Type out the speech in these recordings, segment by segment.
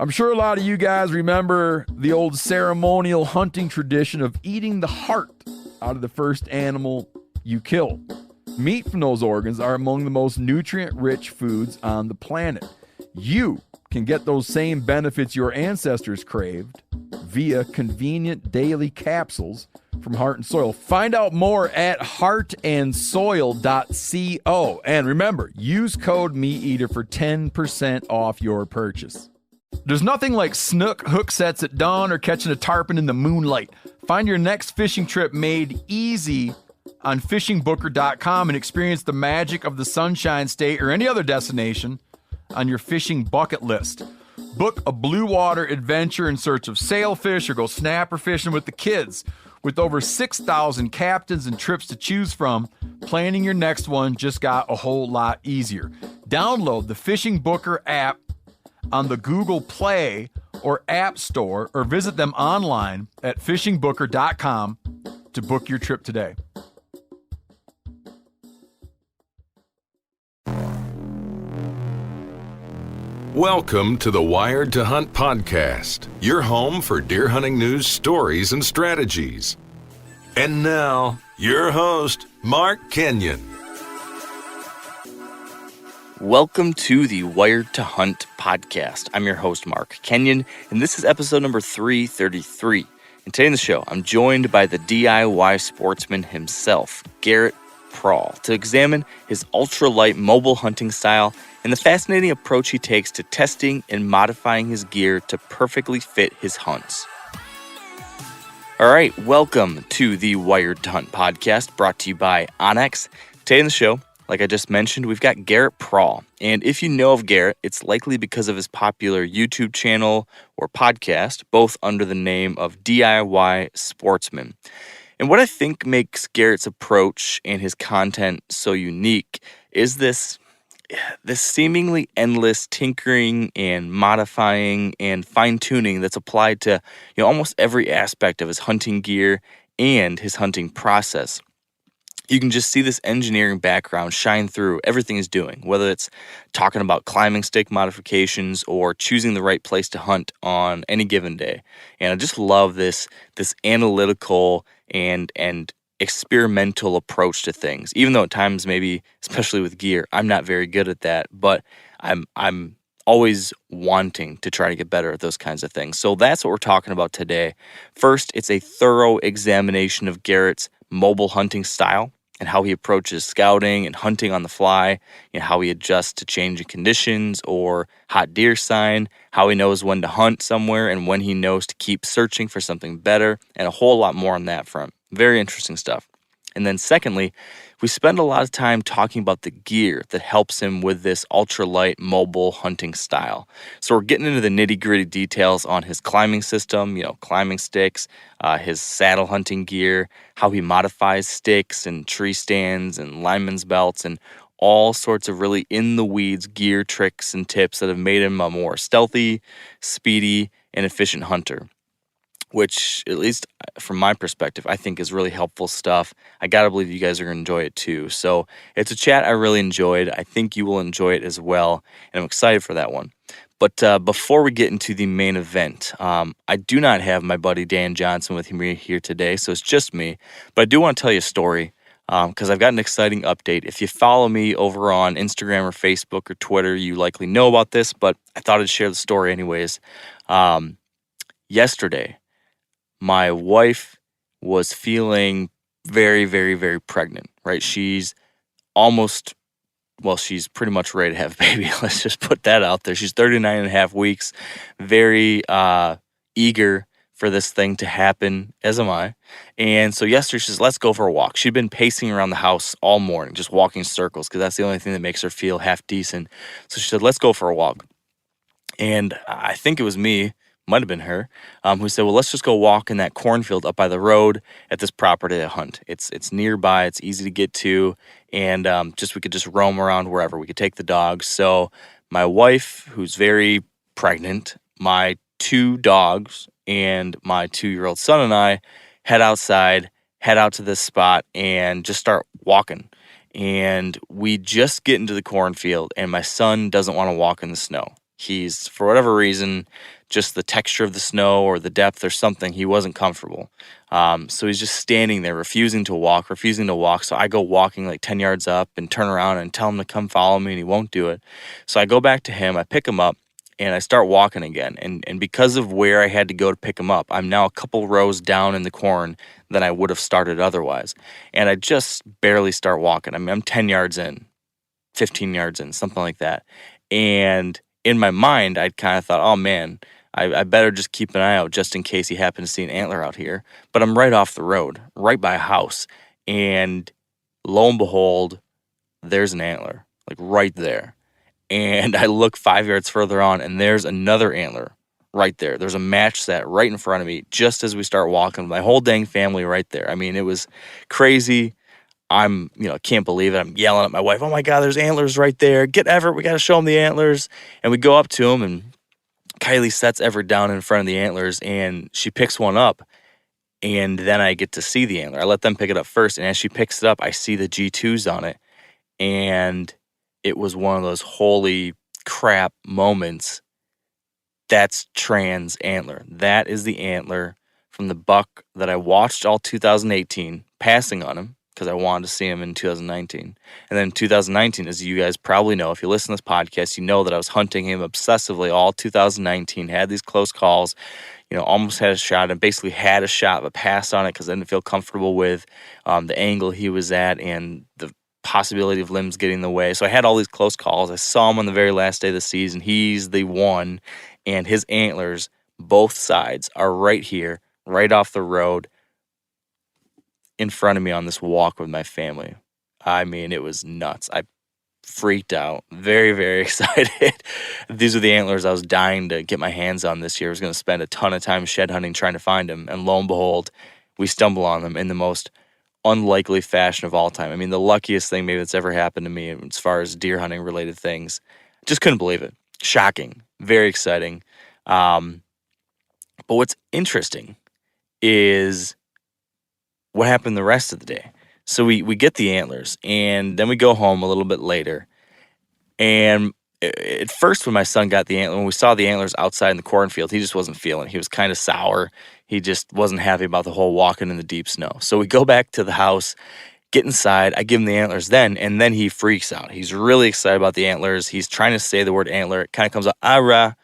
I'm sure a lot of you guys remember the old ceremonial hunting tradition of eating the heart out of the first animal you kill. Meat from those organs are among the most nutrient-rich foods on the planet. You can get those same benefits your ancestors craved via convenient daily capsules from Heart and Soil. Find out more at heartandsoil.co. And remember, use code MeatEater for 10% off your purchase. There's nothing like snook hook sets at dawn or catching a tarpon in the moonlight. Find your next fishing trip made easy on fishingbooker.com and experience the magic of the Sunshine State or any other destination on your fishing bucket list. Book a blue water adventure in search of sailfish or go snapper fishing with the kids. With over 6,000 captains and trips to choose from, planning your next one just got a whole lot easier. Download the Fishing Booker app on the Google Play or App Store or visit them online at fishingbooker.com to book your trip today. Welcome to the Wired to Hunt podcast, your home for deer hunting news, stories, and strategies. And now, your host, Mark Kenyon. Welcome to the Wired to Hunt podcast. I'm your host, Mark Kenyon, and this is episode number 333. And today in the show, I'm joined by the DIY sportsman himself, Garrett Prahl, to examine his ultralight mobile hunting style and the fascinating approach he takes to testing and modifying his gear to perfectly fit his hunts. All right, welcome to the Wired to Hunt podcast, brought to you by Onyx. Today in the show, like I just mentioned, we've got Garrett Prahl. And if you know of Garrett, it's likely because of his popular YouTube channel or podcast, both under the name of DIY Sportsman. And what I think makes Garrett's approach and his content so unique is this seemingly endless tinkering and modifying and fine-tuning that's applied to, almost every aspect of his hunting gear and his hunting process. You can just see this engineering background shine through everything he's doing, whether it's talking about climbing stick modifications or choosing the right place to hunt on any given day. And I just love this analytical and experimental approach to things, even though at times, maybe especially with gear, I'm not very good at that, but I'm always wanting to try to get better at those kinds of things. So that's what we're talking about today. First, it's a thorough examination of Garrett's mobile hunting style and how he approaches scouting and hunting on the fly, how he adjusts to changing conditions or hot deer sign, how he knows when to hunt somewhere and when he knows to keep searching for something better, and a whole lot more on that front. Very interesting stuff. And then secondly, we spend a lot of time talking about the gear that helps him with this ultralight mobile hunting style. So we're getting into the nitty-gritty details on his climbing system, climbing sticks, his saddle hunting gear, how he modifies sticks and tree stands and linemans belts, and all sorts of really in-the-weeds gear tricks and tips that have made him a more stealthy, speedy, and efficient hunter, which, at least from my perspective, I think is really helpful stuff. I gotta believe you guys are gonna enjoy it too. So it's a chat I really enjoyed. I think you will enjoy it as well, and I'm excited for that one. But before we get into the main event, I do not have my buddy Dan Johnson with me here today, so it's just me. But I do want to tell you a story, because I've got an exciting update. If you follow me over on Instagram or Facebook or Twitter, you likely know about this, but I thought I'd share the story anyways. Yesterday, my wife was feeling very, very, very pregnant, right? She's pretty much ready to have a baby. Let's just put that out there. She's 39 and a half weeks, very eager for this thing to happen, as am I. And so yesterday she says, let's go for a walk. She'd been pacing around the house all morning, just walking circles, because that's the only thing that makes her feel half decent. So she said, let's go for a walk. And I think it was me, might have been her, who said, well, let's just go walk in that cornfield up by the road at this property to hunt. It's nearby, it's easy to get to, and we could just roam around wherever. We could take the dogs. So my wife, who's very pregnant, my 2 dogs, and my 2-year-old son and I head outside, head out to this spot, and just start walking. And we just get into the cornfield, and my son doesn't want to walk in the snow. He's, for whatever reason, just the texture of the snow or the depth or something, he wasn't comfortable. So he's just standing there, refusing to walk. So I go walking like 10 yards up and turn around and tell him to come follow me, and he won't do it. So I go back to him, I pick him up, and I start walking again. And because of where I had to go to pick him up, I'm now a couple rows down in the corn than I would have started otherwise. And I just barely start walking. I mean, I'm 10 yards in, 15 yards in, something like that. And in my mind, I'd kind of thought, oh man, I better just keep an eye out just in case he happens to see an antler out here. But I'm right off the road, right by a house. And lo and behold, there's an antler, like right there. And I look 5 yards further on, and there's another antler right there. There's a match set right in front of me just as we start walking. My whole dang family right there. I mean, it was crazy. Can't believe it. I'm yelling at my wife, oh my God, there's antlers right there. Get Everett, we got to show him the antlers. And we go up to him, and Kylie sets Everett down in front of the antlers, and she picks one up, and then I get to see the antler. I let them pick it up first, and as she picks it up, I see the G2s on it, and it was one of those holy crap moments. That's trans antler. That is the antler from the buck that I watched all 2018, passing on him, because I wanted to see him in 2019. And then 2019, as you guys probably know, if you listen to this podcast, you know that I was hunting him obsessively all 2019, had these close calls, almost had a shot, and basically had a shot but passed on it because I didn't feel comfortable with the angle he was at and the possibility of limbs getting in the way. So I had all these close calls. I saw him on the very last day of the season. He's the one, and his antlers, both sides, are right here, right off the road, in front of me on this walk with my family. I mean, it was nuts. I freaked out. Very, very excited. These are the antlers I was dying to get my hands on this year. I was going to spend a ton of time shed hunting trying to find them. And lo and behold, we stumble on them in the most unlikely fashion of all time. I mean, the luckiest thing maybe that's ever happened to me as far as deer hunting related things. Just couldn't believe it. Shocking. Very exciting. But what's interesting is what happened the rest of the day. So we get the antlers, and then we go home a little bit later. And at first, when my son got the antler, when we saw the antlers outside in the cornfield, he just wasn't feeling it. He was kind of sour. He just wasn't happy about the whole walking in the deep snow. So we go back to the house, get inside. I give him the antlers then, and then he freaks out. He's really excited about the antlers. He's trying to say the word antler. It kind of comes out, ah-rah.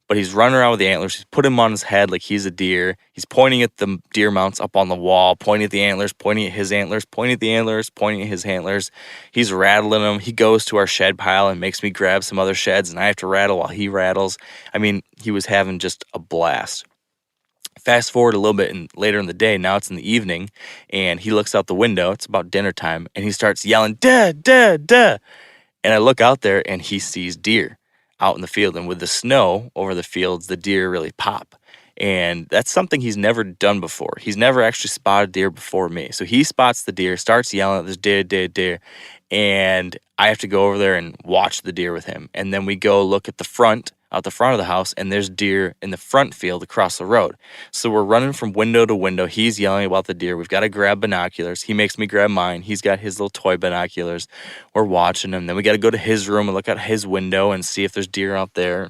But he's running around with the antlers. He's put him on his head like he's a deer. He's pointing at the deer mounts up on the wall, pointing at the antlers, pointing at his antlers, pointing at the antlers, pointing at his antlers. He's rattling them. He goes to our shed pile and makes me grab some other sheds, and I have to rattle while he rattles. I mean, he was having just a blast. Fast forward a little bit and later in the day, now it's in the evening, and he looks out the window. It's about dinner time, and he starts yelling, "Duh, duh, duh." And I look out there, and he sees deer out in the field, and with the snow over the fields, the deer really pop. And that's something he's never done before. He's never actually spotted deer before me. So he spots the deer, starts yelling at this deer, deer, deer, and I have to go over there and watch the deer with him. And then we go look at the front, out the front of the house, and there's deer in the front field across the road. So we're running from window to window. He's yelling about the deer. We've got to grab binoculars. He makes me grab mine. He's got his little toy binoculars. We're watching him. Then we got to go to his room and look out his window and see if there's deer out there.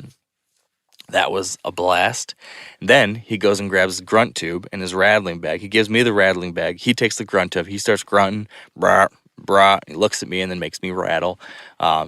That was a blast. Then he goes and grabs his grunt tube and his rattling bag. He gives me the rattling bag. He takes the grunt tube. He starts grunting, brah, brah. He looks at me and then makes me rattle.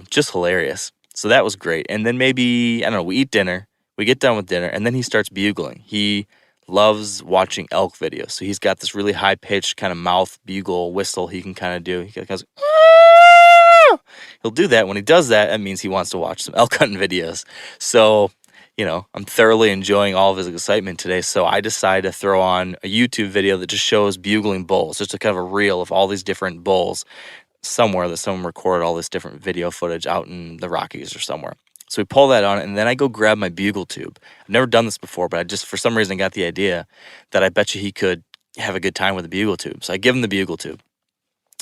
Just hilarious. So that was great. And then maybe, I don't know, we eat dinner. We get done with dinner, and then he starts bugling. He loves watching elk videos. So he's got this really high-pitched kind of mouth bugle whistle he can kind of do. He goes, "Aah!" He'll do that. When he does that, that means he wants to watch some elk hunting videos. So, I'm thoroughly enjoying all of his excitement today. So I decided to throw on a YouTube video that just shows bugling bulls. Just a kind of a reel of all these different bulls somewhere that someone recorded all this different video footage out in the Rockies or somewhere. So we pull that on, and then I go grab my bugle tube. I've never done this before, but I just, for some reason, got the idea that I bet you he could have a good time with the bugle tube. So I give him the bugle tube.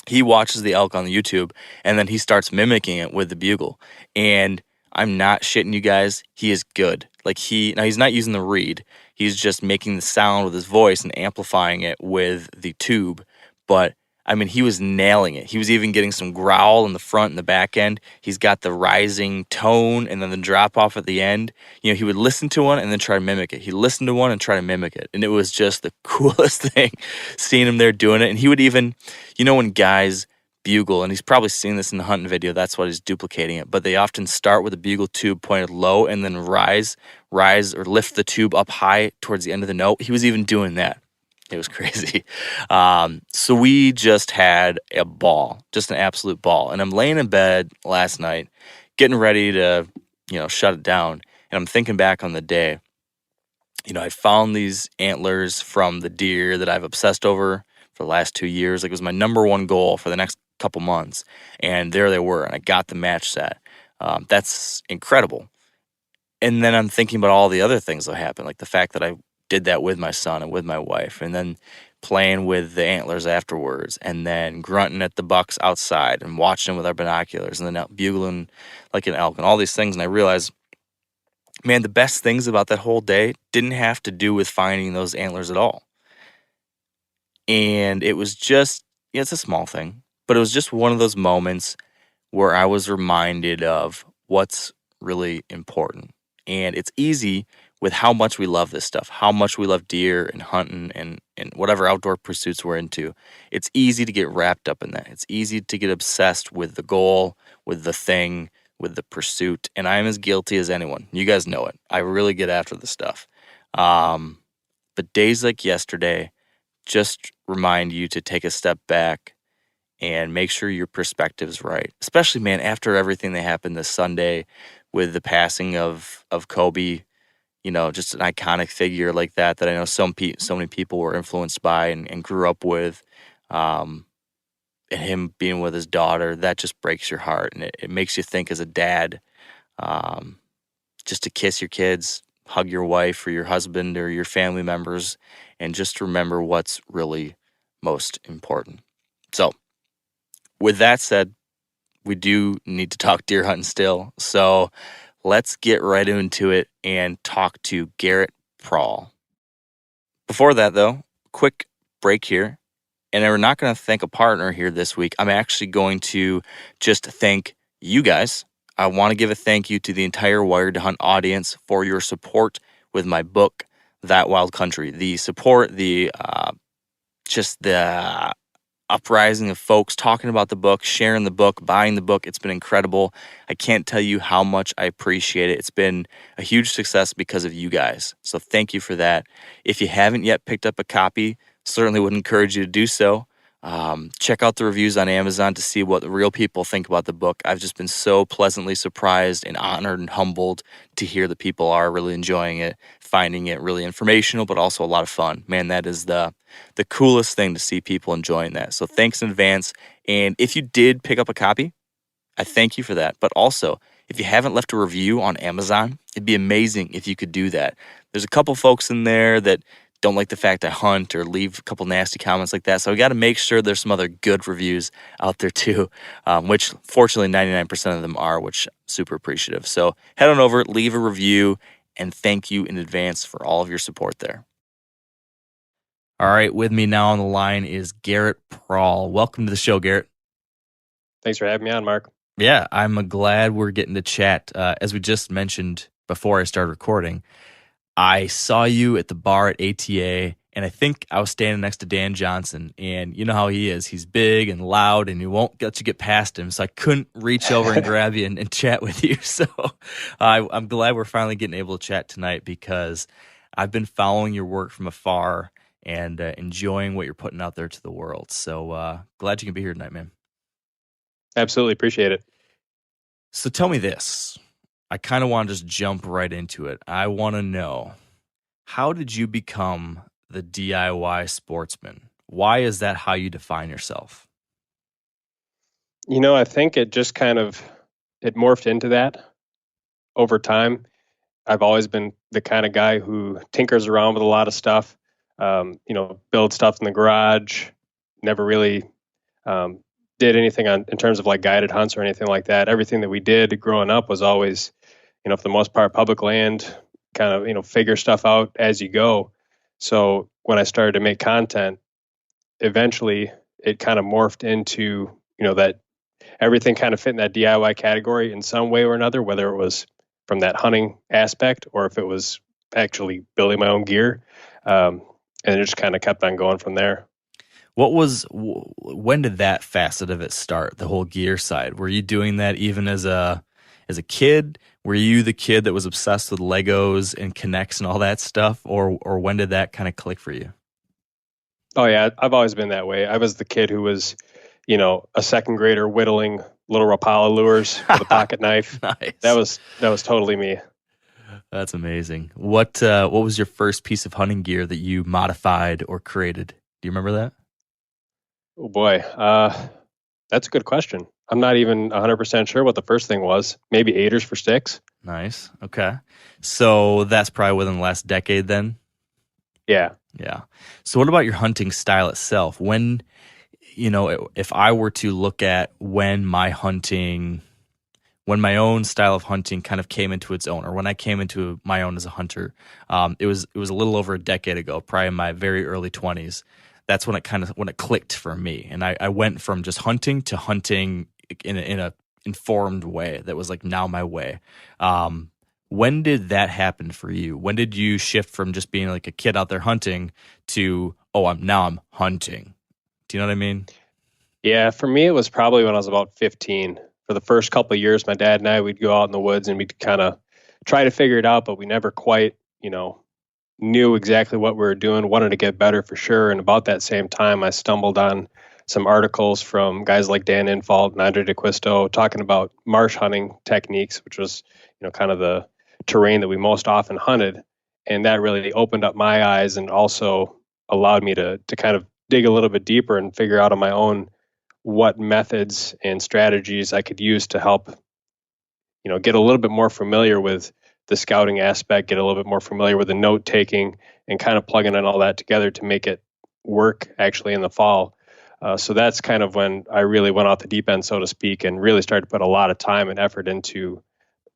He watches the elk on the YouTube, and then he starts mimicking it with the bugle. And I'm not shitting you guys. He is good. Now he's not using the reed. He's just making the sound with his voice and amplifying it with the tube. But I mean, he was nailing it. He was even getting some growl in the front and the back end. He's got the rising tone and then the drop off at the end. You know, he would listen to one and then try to mimic it. He'd listen to one and try to mimic it. And it was just the coolest thing seeing him there doing it. And he would even, you know, when guys bugle, and he's probably seen this in the hunting video, that's why he's duplicating it, but they often start with a bugle tube pointed low and then rise or lift the tube up high towards the end of the note. He was even doing that. It was crazy. So we just had a ball, just an absolute ball. And I'm laying in bed last night, getting ready to, you know, shut it down. And I'm thinking back on the day. You know, I found these antlers from the deer that I've obsessed over for the last 2 years. Like, it was my number one goal for the next couple months. And there they were. And I got the match set. That's incredible. And then I'm thinking about all the other things that happened, like the fact that I did that with my son and with my wife, and then playing with the antlers afterwards, and then grunting at the bucks outside and watching them with our binoculars, and then out bugling like an elk and all these things. And I realized, man, the best things about that whole day didn't have to do with finding those antlers at all. And it was just, yeah, it's a small thing, but it was just one of those moments where I was reminded of what's really important. And it's easy with how much we love this stuff, how much we love deer and hunting and whatever outdoor pursuits we're into. It's easy to get wrapped up in that. It's easy to get obsessed with the goal, with the thing, with the pursuit. And I'm as guilty as anyone. You guys know it. I really get after the stuff. But days like yesterday just remind you to take a step back and make sure your perspective's right. Especially, man, after everything that happened this Sunday with the passing of Kobe. You know, just an iconic figure like that I know so many people were influenced by and grew up with. And him being with his daughter, that just breaks your heart. And it makes you think as a dad, just to kiss your kids, hug your wife or your husband or your family members, and just remember what's really most important. So with that said, we do need to talk deer hunting still. So let's get right into it and talk to Garrett Prahl. Before that, though, quick break here. And we're not going to thank a partner here this week. I'm actually going to just thank you guys. I want to give a thank you to the entire Wired to Hunt audience for your support with my book, That Wild Country. The support, just the uprising of folks talking about the book, sharing the book, buying the book. It's been incredible. I can't tell you how much I appreciate it. It's been a huge success because of you guys. So thank you for that. If you haven't yet picked up a copy, certainly would encourage you to do so. Check out the reviews on Amazon to see what the real people think about the book. I've just been so pleasantly surprised and honored and humbled to hear that people are really enjoying it, finding it really informational, but also a lot of fun. Man, that is the coolest thing to see people enjoying that. So thanks in advance. And if you did pick up a copy, I thank you for that. But also, if you haven't left a review on Amazon, it'd be amazing if you could do that. There's a couple folks in there that don't like the fact I hunt or leave a couple nasty comments like that. So we got to make sure there's some other good reviews out there too, which fortunately 99% of them are, which I'm super appreciative. So head on over, leave a review, and thank you in advance for all of your support there. All right, with me now on the line is Garrett Prahl. Welcome to the show, Garrett. Thanks for having me on, Mark. Yeah, I'm glad we're getting to chat. As we just mentioned before I started recording, I saw you at the bar at ATA, and I think I was standing next to Dan Johnson, and you know how he is. He's big and loud, and he won't let you get past him, so I couldn't reach over and grab you and chat with you. So I'm glad we're finally getting able to chat tonight because I've been following your work from afar and enjoying what you're putting out there to the world. So glad you can be here tonight, man. Absolutely appreciate it. So tell me this. I kind of want to just jump right into it. I want to know, how did you become the DIY sportsman? Why is that how you define yourself? You know, I think it just it morphed into that over time. I've always been the kind of guy who tinkers around with a lot of stuff, build stuff in the garage, never really did anything in terms of like guided hunts or anything like that. Everything that we did growing up was always, for the most part, public land, kind of, figure stuff out as you go. So when I started to make content, eventually it kind of morphed into, that everything kind of fit in that DIY category in some way or another, whether it was from that hunting aspect or if it was actually building my own gear. And it just kind of kept on going from there. When did that facet of it start, the whole gear side? Were you doing that even as a kid? Were you the kid that was obsessed with Legos and Kinects and all that stuff? Or when did that kind of click for you? Oh yeah, I've always been that way. I was the kid who was, a second grader whittling little Rapala lures with a pocket knife. Nice. That was totally me. That's amazing. What was your first piece of hunting gear that you modified or created? Do you remember that? Oh boy, that's a good question. I'm not even 100% sure what the first thing was. Maybe aiders for sticks. Nice. Okay. So that's probably within the last decade then? Yeah. Yeah. So what about your hunting style itself? When, if I were to look at when my own style of hunting kind of came into its own, or when I came into my own as a hunter, it was a little over a decade ago, probably in my very early 20s. That's when it clicked for me. And I went from just hunting to hunting in a informed way that was like now my way. When did that happen for you? When did you shift from just being like a kid out there hunting to, I'm hunting? Do you know what I mean? Yeah, for me, it was probably when I was about 15. For the first couple of years, my dad and I, we'd go out in the woods and we'd kind of try to figure it out, but we never quite, knew exactly what we were doing, wanted to get better for sure. And about that same time, I stumbled on some articles from guys like Dan Infalt and Andre DeQuisto talking about marsh hunting techniques, which was, kind of the terrain that we most often hunted. And that really opened up my eyes and also allowed me to kind of dig a little bit deeper and figure out on my own what methods and strategies I could use to help, get a little bit more familiar with the scouting aspect, get a little bit more familiar with the note taking, and kind of plugging in all that together to make it work actually in the fall. So that's kind of when I really went off the deep end, so to speak, and really started to put a lot of time and effort into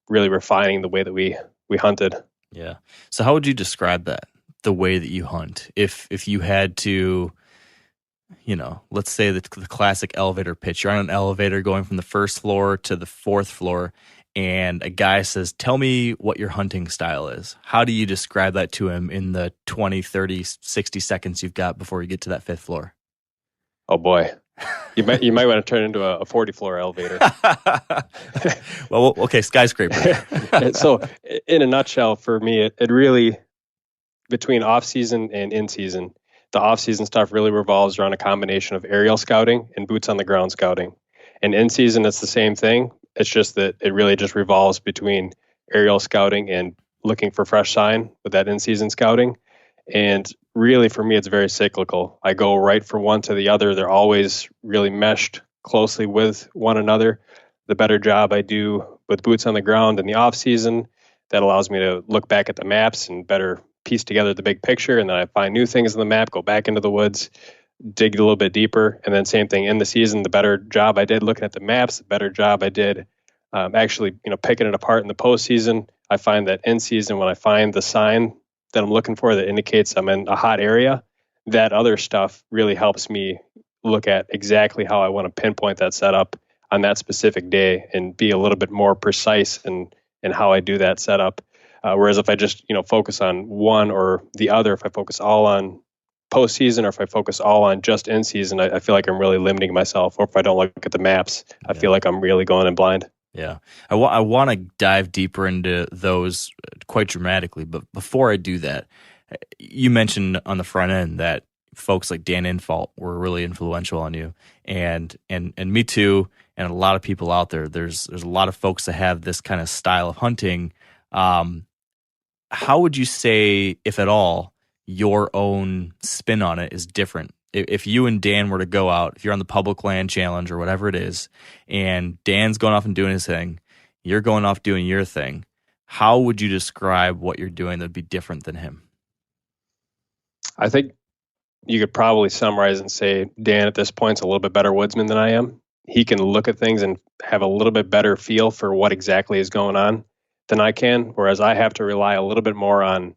really refining the way that we hunted. Yeah. So how would you describe that, the way that you hunt? If you had to, let's say the classic elevator pitch, you're on an elevator going from the first floor to the fourth floor, and a guy says, tell me what your hunting style is. How do you describe that to him in the 20, 30, 60 seconds you've got before you get to that fifth floor? Oh boy. You might want to turn into a 40-floor elevator. Well, okay, skyscraper. So in a nutshell, for me, it really, between off-season and in-season, the off-season stuff really revolves around a combination of aerial scouting and boots-on-the-ground scouting. And in-season, it's the same thing. It's just that it really just revolves between aerial scouting and looking for fresh sign with that in-season scouting. And really, for me, it's very cyclical. I go right from one to the other. They're always really meshed closely with one another. The better job I do with boots on the ground in the off-season, that allows me to look back at the maps and better piece together the big picture. And then I find new things in the map, go back into the woods, dig a little bit deeper. And then same thing in the season, the better job I did looking at the maps, the better job I did actually, picking it apart in the postseason. I find that in season, when I find the sign that I'm looking for that indicates I'm in a hot area, that other stuff really helps me look at exactly how I want to pinpoint that setup on that specific day and be a little bit more precise in how I do that setup. Whereas if I just, focus on one or the other, if I focus all on postseason or if I focus all on just in season, I feel like I'm really limiting myself. Or if I don't look at the maps, I feel like I'm really going in blind. Yeah. I want to dive deeper into those quite dramatically. But before I do that, you mentioned on the front end that folks like Dan Infalt were really influential on you, and me too, and a lot of people out there. There's a lot of folks that have this kind of style of hunting. How would you say, if at all, your own spin on it is different? If you and Dan were to go out, if you're on the public land challenge or whatever it is, and Dan's going off and doing his thing, you're going off doing your thing, how would you describe what you're doing that would be different than him? I think you could probably summarize and say Dan at this point is a little bit better woodsman than I am. He can look at things and have a little bit better feel for what exactly is going on than I can, whereas I have to rely a little bit more on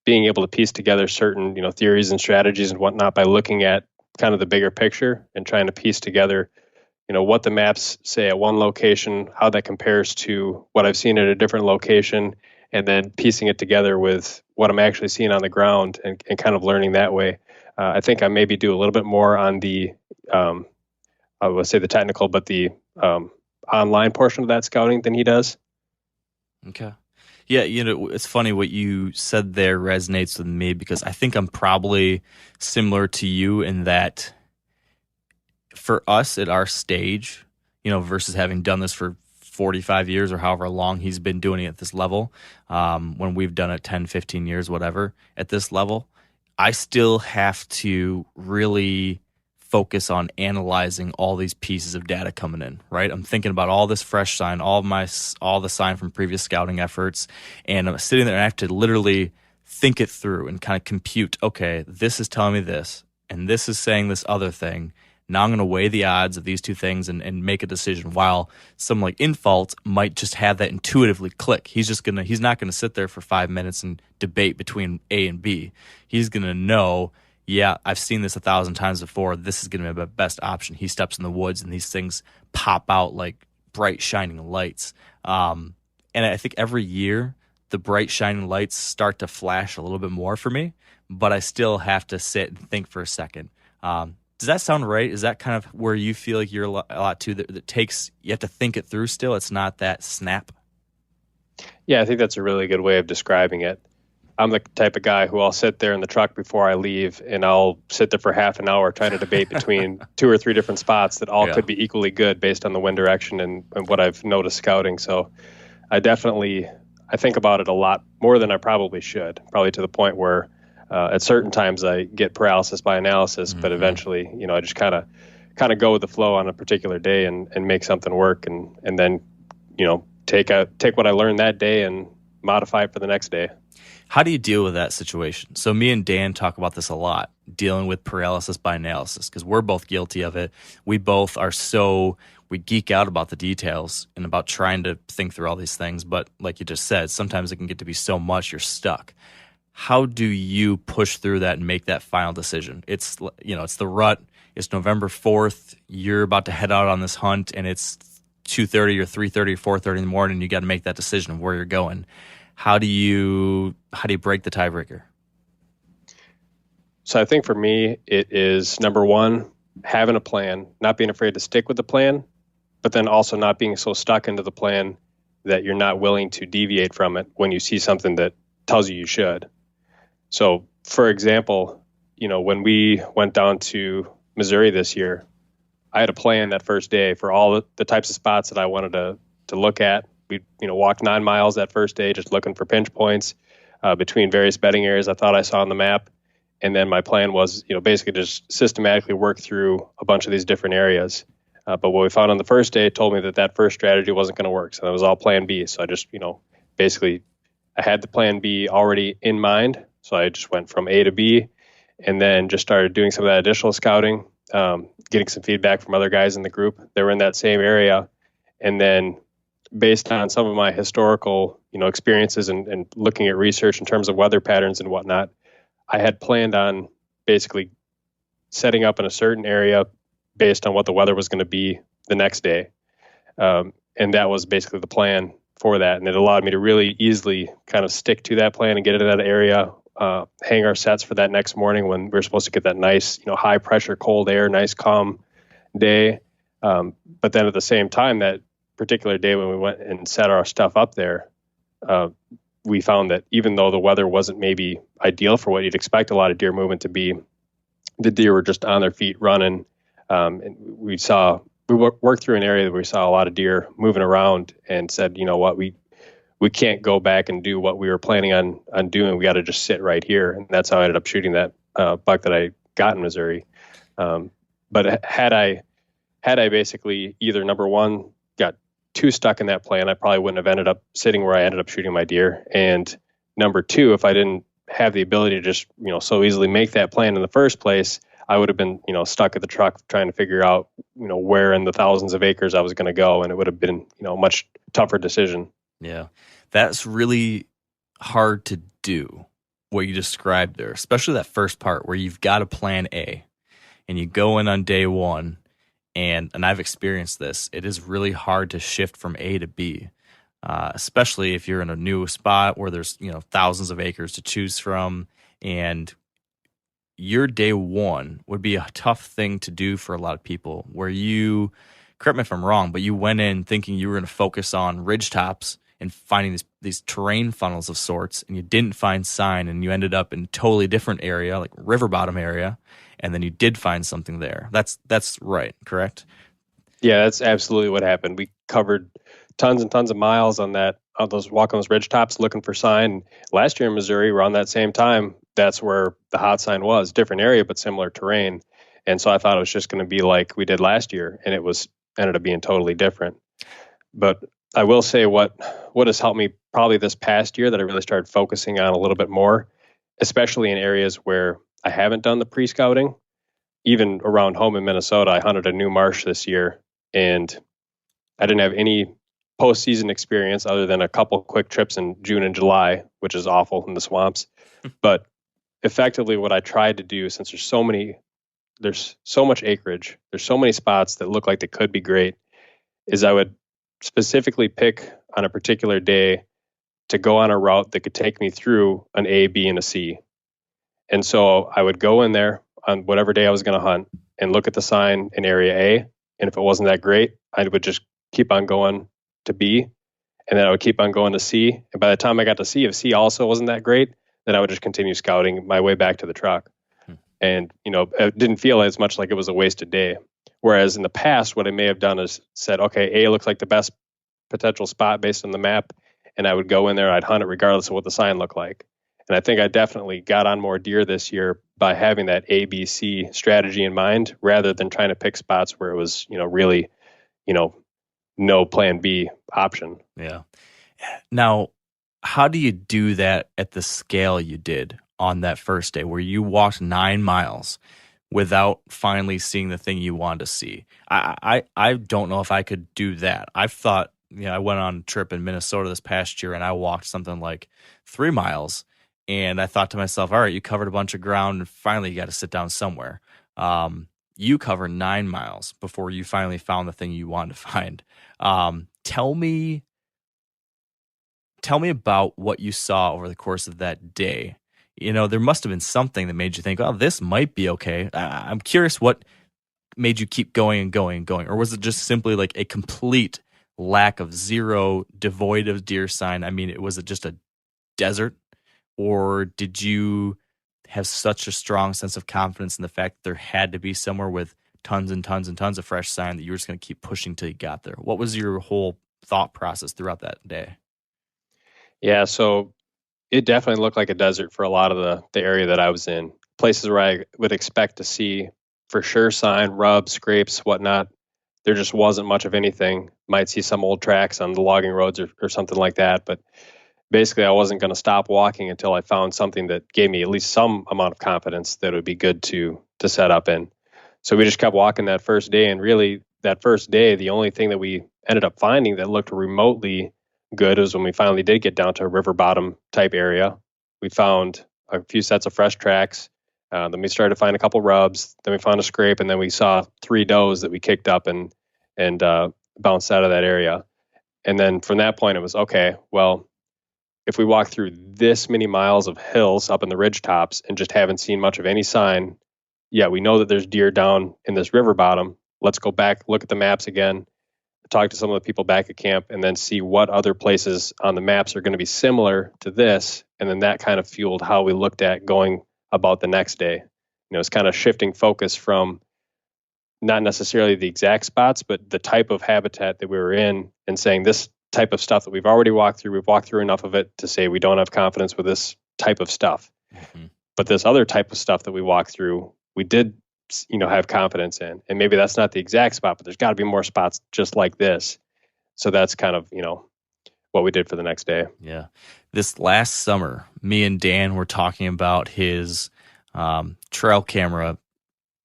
being able to piece together certain, theories and strategies and whatnot by looking at kind of the bigger picture and trying to piece together, what the maps say at one location, how that compares to what I've seen at a different location, and then piecing it together with what I'm actually seeing on the ground and kind of learning that way. I think I maybe do a little bit more on the, I would say the technical, but the online portion of that scouting than he does. Okay. Yeah, it's funny what you said there resonates with me because I think I'm probably similar to you in that for us at our stage, versus having done this for 45 years or however long he's been doing it at this level, when we've done it 10, 15 years, whatever, at this level, I still have to really focus on analyzing all these pieces of data coming in, right? I'm thinking about all this fresh sign, all the sign from previous scouting efforts, and I'm sitting there and I have to literally think it through and kind of compute, okay, this is telling me this, and this is saying this other thing. Now I'm going to weigh the odds of these two things and make a decision, while someone like Infault might just have that intuitively click. He's not going to sit there for 5 minutes and debate between A and B. He's going to know, yeah, I've seen this 1,000 times before. This is going to be the best option. He steps in the woods, and these things pop out like bright, shining lights. And I think every year, the bright, shining lights start to flash a little bit more for me, but I still have to sit and think for a second. Does that sound right? Is that kind of where you feel like you're a lot too, that takes, you have to think it through still? It's not that snap? Yeah, I think that's a really good way of describing it. I'm the type of guy who I'll sit there in the truck before I leave, and I'll sit there for half an hour trying to debate between 2 or 3 different spots that all could be equally good based on the wind direction and what I've noticed scouting. So I think about it a lot more than I probably should, probably to the point where at certain times I get paralysis by analysis, but eventually, I just kind of go with the flow on a particular day and make something work, and then, take what I learned that day and modify it for the next day. How do you deal with that situation? So me and Dan talk about this a lot, dealing with paralysis by analysis, because we're both guilty of it. We both are we geek out about the details and about trying to think through all these things. But like you just said, sometimes it can get to be so much you're stuck. How do you push through that and make that final decision? It's the rut. It's November 4th. You're about to head out on this hunt, and it's 2:30 or 3:30 or 4:30 in the morning. You got to make that decision of where you're going. How do you break the tiebreaker? So I think for me, it is number one, having a plan, not being afraid to stick with the plan, but then also not being so stuck into the plan that you're not willing to deviate from it when you see something that tells you should. So, for example, when we went down to Missouri this year, I had a plan that first day for all the types of spots that I wanted to look at. We walked 9 miles that first day, just looking for pinch points between various bedding areas I thought I saw on the map. And then my plan was, basically just systematically work through a bunch of these different areas. But what we found on the first day told me that first strategy wasn't going to work. So that was all plan B. So I just, basically I had the plan B already in mind. So I just went from A to B and then just started doing some of that additional scouting, getting some feedback from other guys in the group that were in that same area. And then based on some of my historical, experiences and looking at research in terms of weather patterns and whatnot, I had planned on basically setting up in a certain area based on what the weather was going to be the next day. And that was basically the plan for that. And it allowed me to really easily kind of stick to that plan and get into that area, hang our sets for that next morning when we were supposed to get that nice, high pressure, cold air, nice calm day. But then at the same time, that particular day when we went and set our stuff up there, we found that even though the weather wasn't maybe ideal for what you'd expect a lot of deer movement to be, the deer were just on their feet running. And we worked through an area where we saw a lot of deer moving around and said, you know what, we can't go back and do what we were planning on doing. We got to just sit right here. And that's how I ended up shooting that buck that I got in Missouri. But had I basically either number one, got too stuck in that plan, I probably wouldn't have ended up sitting where I ended up shooting my deer. And number two, if I didn't have the ability to just, so easily make that plan in the first place, I would have been, stuck at the truck trying to figure out, where in the thousands of acres I was going to go. And it would have been, a much tougher decision. Yeah. That's really hard to do, what you described there, especially that first part where you've got a plan A. and you go in on day one, and I've experienced this, it is really hard to shift from A to B, especially if you're in a new spot where there's, thousands of acres to choose from, and your day one would be a tough thing to do for a lot of people, where you, correct me if I'm wrong, but you went in thinking you were going to focus on ridge tops and finding these terrain funnels of sorts, and you didn't find sign, and you ended up in a totally different area, like river bottom area, and then you did find something there. That's right, correct? Yeah, that's absolutely what happened. We covered tons and tons of miles on walking those ridge tops looking for sign. Last year in Missouri, around that same time, that's where the hot sign was. Different area, but similar terrain. And so I thought it was just going to be like we did last year, and it ended up being totally different. But I will say what has helped me probably this past year that I really started focusing on a little bit more, especially in areas where I haven't done the pre-scouting. Even around home in Minnesota, I hunted a new marsh this year, and I didn't have any postseason experience other than a couple quick trips in June and July, which is awful in the swamps. But effectively what I tried to do, since there's so much acreage, there's so many spots that look like they could be great, is I would specifically pick on a particular day to go on a route that could take me through an A, B, and a C. And so I would go in there on whatever day I was going to hunt and look at the sign in area A. And if it wasn't that great, I would just keep on going to B, and then I would keep on going to C. And by the time I got to C, if C also wasn't that great, then I would just continue scouting my way back to the truck. And, it didn't feel as much like it was a wasted day. Whereas in the past, what I may have done is said, okay, A looks like the best potential spot based on the map, and I would go in there, I'd hunt it regardless of what the sign looked like. And I think I definitely got on more deer this year by having that A, B, C strategy in mind, rather than trying to pick spots where it was, really, no plan B option. Yeah. Now, how do you do that at the scale you did on that first day, where you walked 9 miles without finally seeing the thing you wanted to see? I don't know if I could do that. I've thought, I went on a trip in Minnesota this past year, and I walked something like 3 miles, and I thought to myself, all right, you covered a bunch of ground, and finally you got to sit down somewhere. You covered 9 miles before you finally found the thing you wanted to find. Tell me about what you saw over the course of that day. There must have been something that made you think, oh, this might be okay. I'm curious what made you keep going and going and going. Or was it just simply like a complete lack of zero, devoid of deer sign? I mean, was it just a desert? Or did you have such a strong sense of confidence in the fact that there had to be somewhere with tons and tons and tons of fresh sign that you were just going to keep pushing till you got there? What was your whole thought process throughout that day? Yeah, so it definitely looked like a desert for a lot of the area that I was in. Places where I would expect to see for sure sign, rubs, scrapes, whatnot. There just wasn't much of anything. Might see some old tracks on the logging roads or something like that. But basically, I wasn't going to stop walking until I found something that gave me at least some amount of confidence that it would be good to set up in. So we just kept walking that first day. And really, that first day, the only thing that we ended up finding that looked remotely good was when we finally did get down to a river bottom type area. We found a few sets of fresh tracks. Then we started to find a couple rubs. Then we found a scrape, and then we saw 3 does that we kicked up and bounced out of that area. And then from that point, it was okay. Well, if we walk through this many miles of hills up in the ridge tops and just haven't seen much of any sign, yeah, we know that there's deer down in this river bottom. Let's go back, look at the maps again, talk to some of the people back at camp, and then see what other places on the maps are going to be similar to this. And then that kind of fueled how we looked at going about the next day. It's kind of shifting focus from not necessarily the exact spots, but the type of habitat that we were in, and saying this type of stuff that we've already walked through enough of it to say we don't have confidence with this type of stuff. Mm-hmm. But this other type of stuff that we walked through, we did have confidence in. And maybe that's not the exact spot, but there's got to be more spots just like this. So that's kind of, what we did for the next day. Yeah. This last summer, me and Dan were talking about his trail camera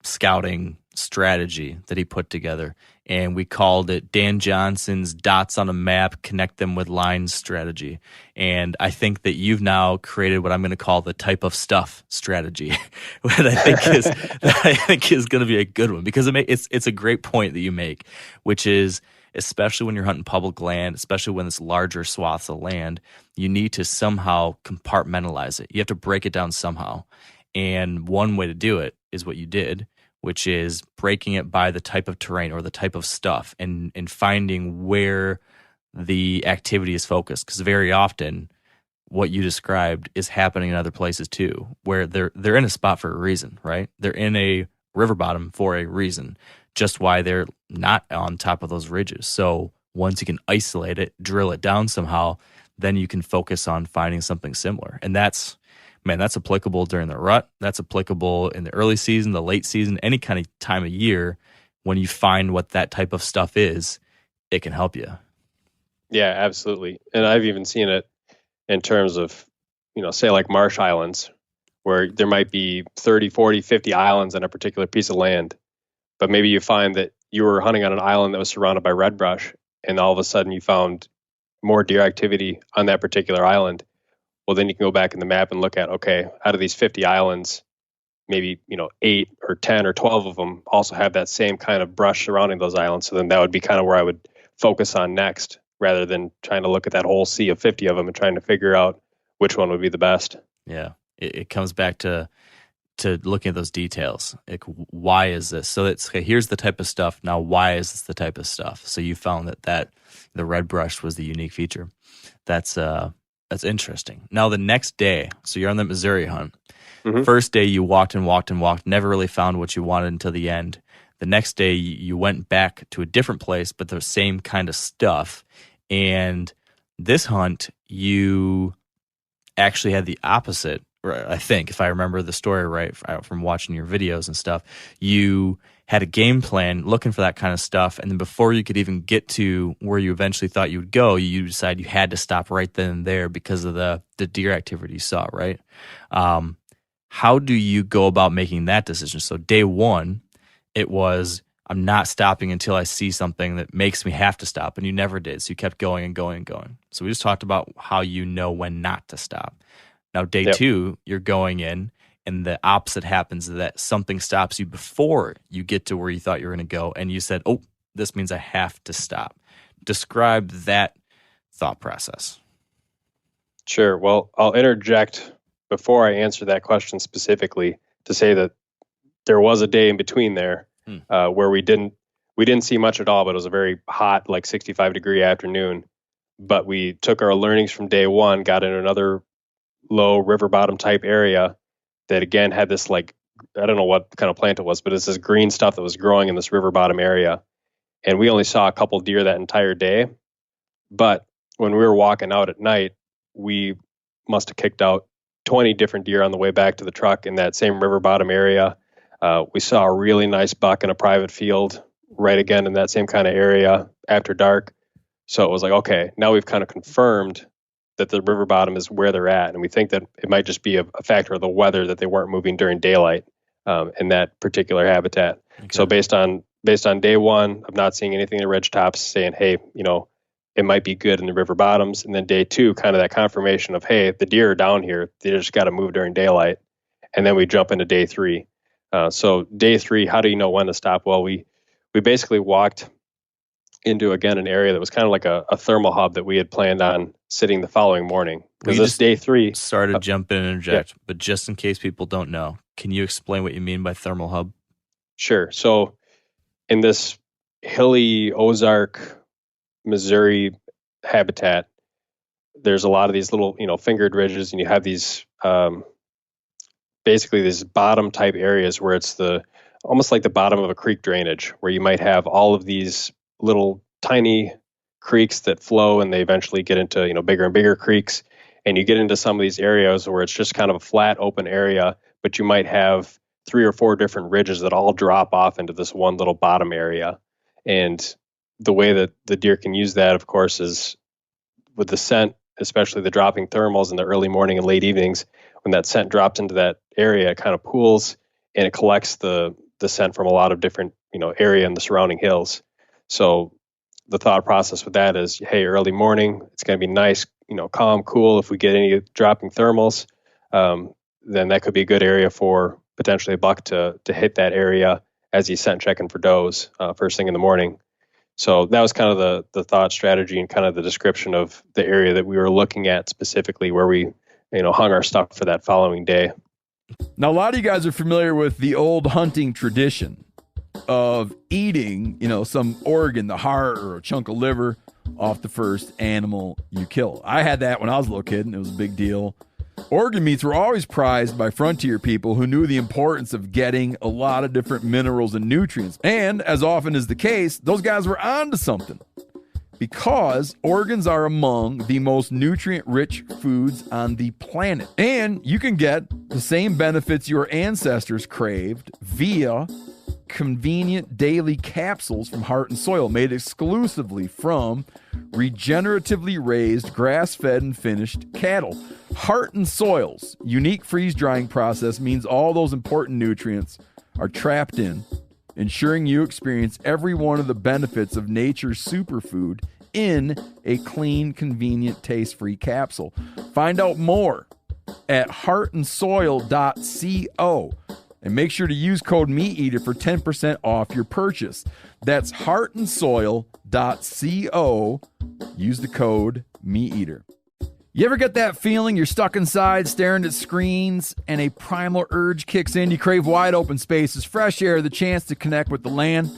scouting strategy that he put together. and we called it Dan Johnson's dots on a map, connect them with lines strategy. And I think that you've now created what I'm going to call the type of stuff strategy, that I think is going to be a good one, because it's a great point that you make, which is, especially when you're hunting public land, especially when it's larger swaths of land, you need to somehow compartmentalize it. You have to break it down somehow. And one way to do it is what you did, which is breaking it by the type of terrain or the type of stuff, and finding where the activity is focused. Because very often what you described is happening in other places too, where they're in a spot for a reason, right? They're in a river bottom for a reason, just why they're not on top of those ridges. So once you can isolate it, drill it down somehow, then you can focus on finding something similar. And that's applicable during the rut. That's applicable in the early season, the late season, any kind of time of year. When you find what that type of stuff is, it can help you. Yeah, absolutely. And I've even seen it in terms of, say like marsh islands, where there might be 30, 40, 50 islands on a particular piece of land. But maybe you find that you were hunting on an island that was surrounded by red brush, and all of a sudden you found more deer activity on that particular island. Well, then you can go back in the map and look at, okay, out of these 50 islands, maybe 8 or 10 or 12 of them also have that same kind of brush surrounding those islands. So then that would be kind of where I would focus on next, rather than trying to look at that whole sea of 50 of them and trying to figure out which one would be the best. Yeah, it comes back to looking at those details. Like, why is this? So it's, okay, here's the type of stuff. Now, why is this the type of stuff? So you found that the red brush was the unique feature. That's interesting. Now, the next day, so you're on the Missouri hunt. Mm-hmm. First day, you walked and walked and walked, never really found what you wanted until the end. The next day, you went back to a different place, but the same kind of stuff. And this hunt, you actually had the opposite. I think, if I remember the story right from watching your videos and stuff, you had a game plan looking for that kind of stuff, and then before you could even get to where you eventually thought you would go, you decided you had to stop right then and there because of the deer activity you saw, right? How do you go about making that decision? So day one, it was, I'm not stopping until I see something that makes me have to stop, and you never did, so you kept going and going and going. So we just talked about how you know when not to stop. Now, day two, you're going in, and the opposite happens, that something stops you before you get to where you thought you were going to go, and you said, oh, this means I have to stop. Describe that thought process. Sure. Well, I'll interject before I answer that question specifically to say that there was a day in between there where we didn't see much at all, but it was a very hot, like 65-degree afternoon. But we took our learnings from day one, got in another low river bottom type area that again had this, like, I don't know what kind of plant it was, but it's this green stuff that was growing in this river bottom area. And we only saw a couple deer that entire day. But when we were walking out at night, we must have kicked out 20 different deer on the way back to the truck in that same river bottom area. We saw a really nice buck in a private field right again in that same kind of area after dark. So it was like, okay, now we've kind of confirmed that the river bottom is where they're at. And we think that it might just be a factor of the weather, that they weren't moving during daylight in that particular habitat. Okay. So based on day one of not seeing anything in the ridge tops, saying, hey, it might be good in the river bottoms. And then day two, kind of that confirmation of, hey, the deer are down here. They just got to move during daylight. And then we jump into day three. So day three, how do you know when to stop? Well, we basically walked into, again, an area that was kind of like a thermal hub that we had planned on sitting the following morning. Because this day three... Sorry to jump in and interject, but just in case people don't know, can you explain what you mean by thermal hub? Sure. So in this hilly Ozark, Missouri habitat, there's a lot of these little, fingered ridges, and you have these, basically these bottom type areas where it's almost like the bottom of a creek drainage, where you might have all of these little tiny creeks that flow, and they eventually get into, bigger and bigger creeks. And you get into some of these areas where it's just kind of a flat open area, but you might have 3 or 4 different ridges that all drop off into this one little bottom area. And the way that the deer can use that, of course, is with the scent, especially the dropping thermals in the early morning and late evenings. When that scent drops into that area, it kind of pools and it collects the scent from a lot of different, area in the surrounding hills. So the thought process with that is, hey, early morning, it's going to be nice, calm, cool. If we get any dropping thermals, then that could be a good area for potentially a buck to hit that area as he's scent checking for does first thing in the morning. So that was kind of the thought strategy and kind of the description of the area that we were looking at specifically where we, hung our stuff for that following day. Now, a lot of you guys are familiar with the old hunting tradition of eating, some organ, the heart or a chunk of liver off the first animal you kill. I had that when I was a little kid, and it was a big deal. Organ meats were always prized by frontier people who knew the importance of getting a lot of different minerals and nutrients. And as often is the case, those guys were onto something, because organs are among the most nutrient-rich foods on the planet. And you can get the same benefits your ancestors craved via convenient daily capsules from Heart and Soil, made exclusively from regeneratively raised, grass-fed, and finished cattle. Heart and Soil's unique freeze-drying process means all those important nutrients are trapped in, ensuring you experience every one of the benefits of nature's superfood in a clean, convenient, taste-free capsule. Find out more at heartandsoil.co. And make sure to use code MeatEater for 10% off your purchase. That's heartandsoil.co. Use the code MeatEater. You ever get that feeling you're stuck inside staring at screens and a primal urge kicks in? You crave wide open spaces, fresh air, the chance to connect with the land.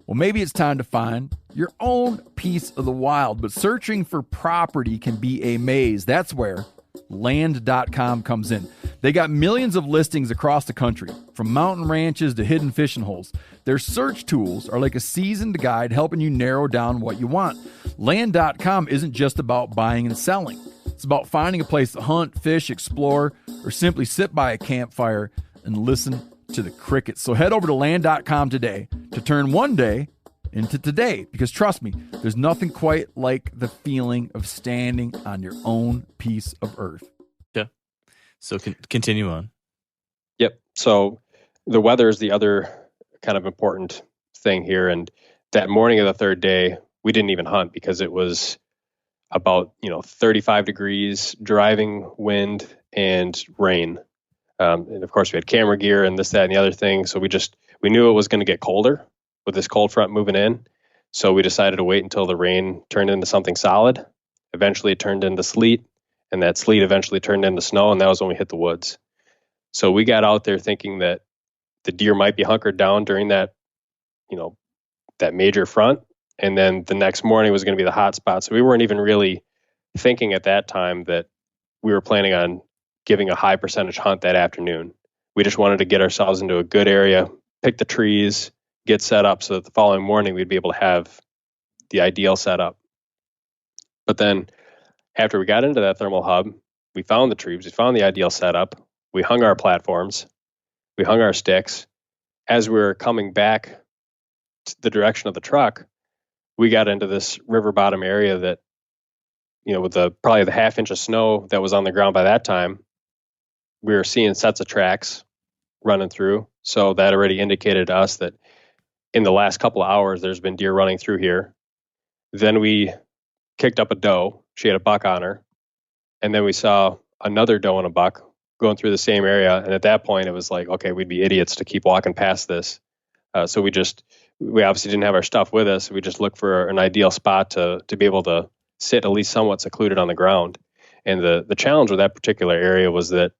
Well, maybe it's time to find your own piece of the wild, but searching for property can be a maze. That's where land.com comes in. They got millions of listings across the country, from mountain ranches to hidden fishing holes. Their search tools are like a seasoned guide helping you narrow down what you want. Land.com isn't just about buying and selling. It's about finding a place to hunt, fish, explore, or simply sit by a campfire and listen to the crickets. So head over to land.com today to turn one day into today, because trust me, there's nothing quite like the feeling of standing on your own piece of earth. Yeah. So continue on. Yep. So the weather is the other kind of important thing here. And that morning of the third day, we didn't even hunt because it was about 35 degrees, driving wind and rain. And of course we had camera gear and this, that, and the other thing. So we knew it was going to get colder with this cold front moving in. So we decided to wait until the rain turned into something solid. Eventually it turned into sleet, and that sleet eventually turned into snow, and that was when we hit the woods. So we got out there thinking that the deer might be hunkered down during that, that major front. And then the next morning was going to be the hot spot. So we weren't even really thinking at that time that we were planning on giving a high percentage hunt that afternoon. We just wanted to get ourselves into a good area, pick the trees, get set up so that the following morning we'd be able to have the ideal setup. But then after we got into that thermal hub, we found the trees, we found the ideal setup, we hung our platforms, we hung our sticks. As we were coming back to the direction of the truck, we got into this river bottom area that, with probably the half inch of snow that was on the ground by that time, we were seeing sets of tracks running through. So that already indicated to us that in the last couple of hours, there's been deer running through here. Then we kicked up a doe. She had a buck on her. And then we saw another doe and a buck going through the same area. And at that point, it was like, okay, we'd be idiots to keep walking past this. So we obviously didn't have our stuff with us. We just looked for an ideal spot to be able to sit at least somewhat secluded on the ground. And the challenge with that particular area was that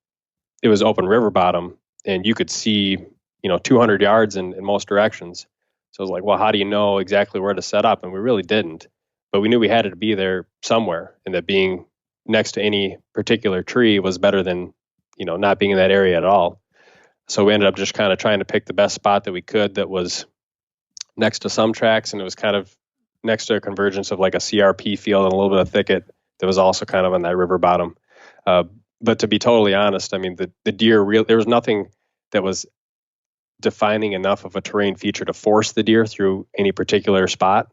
it was open river bottom, and you could see, 200 yards in most directions. So I was like, well, how do you know exactly where to set up? And we really didn't, but we knew we had to be there somewhere, and that being next to any particular tree was better than, not being in that area at all. So we ended up just kind of trying to pick the best spot that we could that was next to some tracks, and it was kind of next to a convergence of like a CRP field and a little bit of thicket that was also kind of on that river bottom. But to be totally honest, I mean, the deer, there was nothing that was defining enough of a terrain feature to force the deer through any particular spot.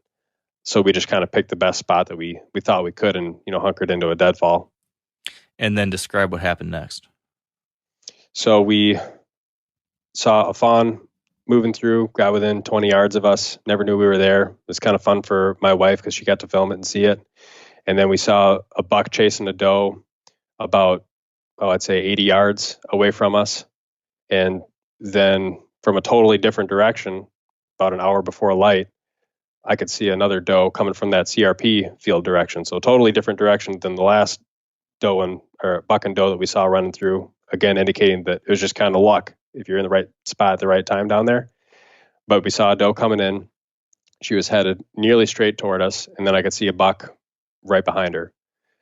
So we just kind of picked the best spot that we thought we could and, hunkered into a deadfall. And then describe what happened next. So we saw a fawn moving through, got within 20 yards of us, never knew we were there. It was kind of fun for my wife because she got to film it and see it. And then we saw a buck chasing a doe about, I'd say 80 yards away from us. And then from a totally different direction, about an hour before light, I could see another doe coming from that CRP field direction. So totally different direction than the last buck and doe that we saw running through. Again, indicating that it was just kind of luck if you're in the right spot at the right time down there. But we saw a doe coming in. She was headed nearly straight toward us, and then I could see a buck right behind her.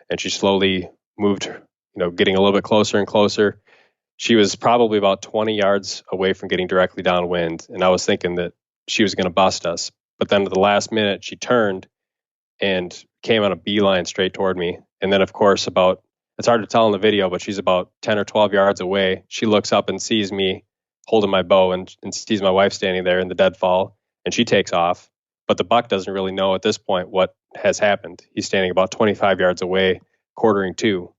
And she slowly moved, getting a little bit closer and closer. She was probably about 20 yards away from getting directly downwind, and I was thinking that she was going to bust us. But then at the last minute, she turned and came on a beeline straight toward me. And then, of course, it's hard to tell in the video, but she's about 10 or 12 yards away. She looks up and sees me holding my bow and sees my wife standing there in the deadfall, and she takes off. But the buck doesn't really know at this point what has happened. He's standing about 25 yards away, quartering to.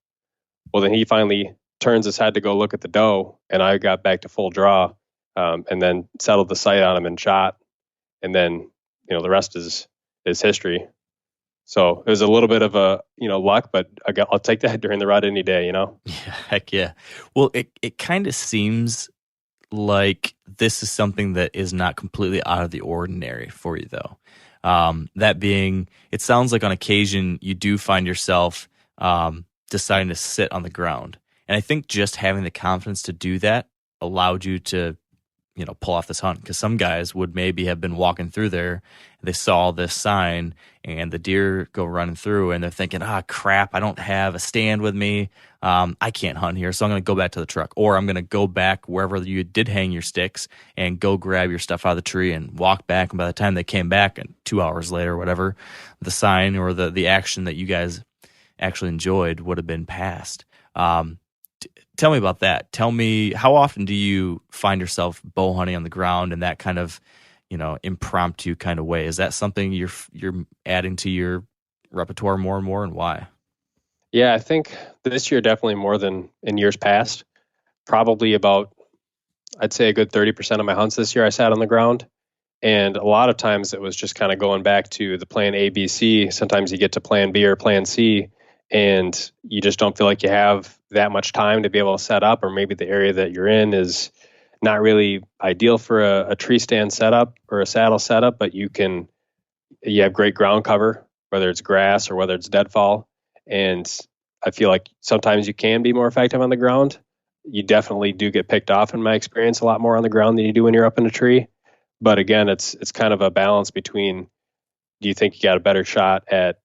Well, then he finally turns his head to go look at the doe, and I got back to full draw, and then settled the sight on him and shot. And then, the rest is history. So it was a little bit of a, luck, but I'll take that during the rut any day, Yeah, heck yeah. Well, it kind of seems like this is something that is not completely out of the ordinary for you, though. That being, it sounds like on occasion you do find yourself deciding to sit on the ground. And I think just having the confidence to do that allowed you to, pull off this hunt. Because some guys would maybe have been walking through there, they saw this sign, and the deer go running through, and they're thinking, crap, I don't have a stand with me. I can't hunt here, so I'm going to go back to the truck. Or I'm going to go back wherever you did hang your sticks and go grab your stuff out of the tree and walk back. And by the time they came back, and 2 hours later, whatever, the sign or the action that you guys actually enjoyed would have been passed. Tell me about that. Tell me, how often do you find yourself bow hunting on the ground in that kind of, impromptu kind of way? Is that something you're adding to your repertoire more and more, and why? Yeah, I think this year definitely more than in years past. Probably about, I'd say a good 30% of my hunts this year I sat on the ground. And a lot of times it was just kind of going back to the plan A, B, C. Sometimes you get to plan B or plan C, and you just don't feel like you have that much time to be able to set up, or maybe the area that you're in is not really ideal for a tree stand setup or a saddle setup, but you have great ground cover, whether it's grass or whether it's deadfall. And I feel like sometimes you can be more effective on the ground. You definitely do get picked off, in my experience, a lot more on the ground than you do when you're up in a tree. But again, it's kind of a balance between, do you think you got a better shot at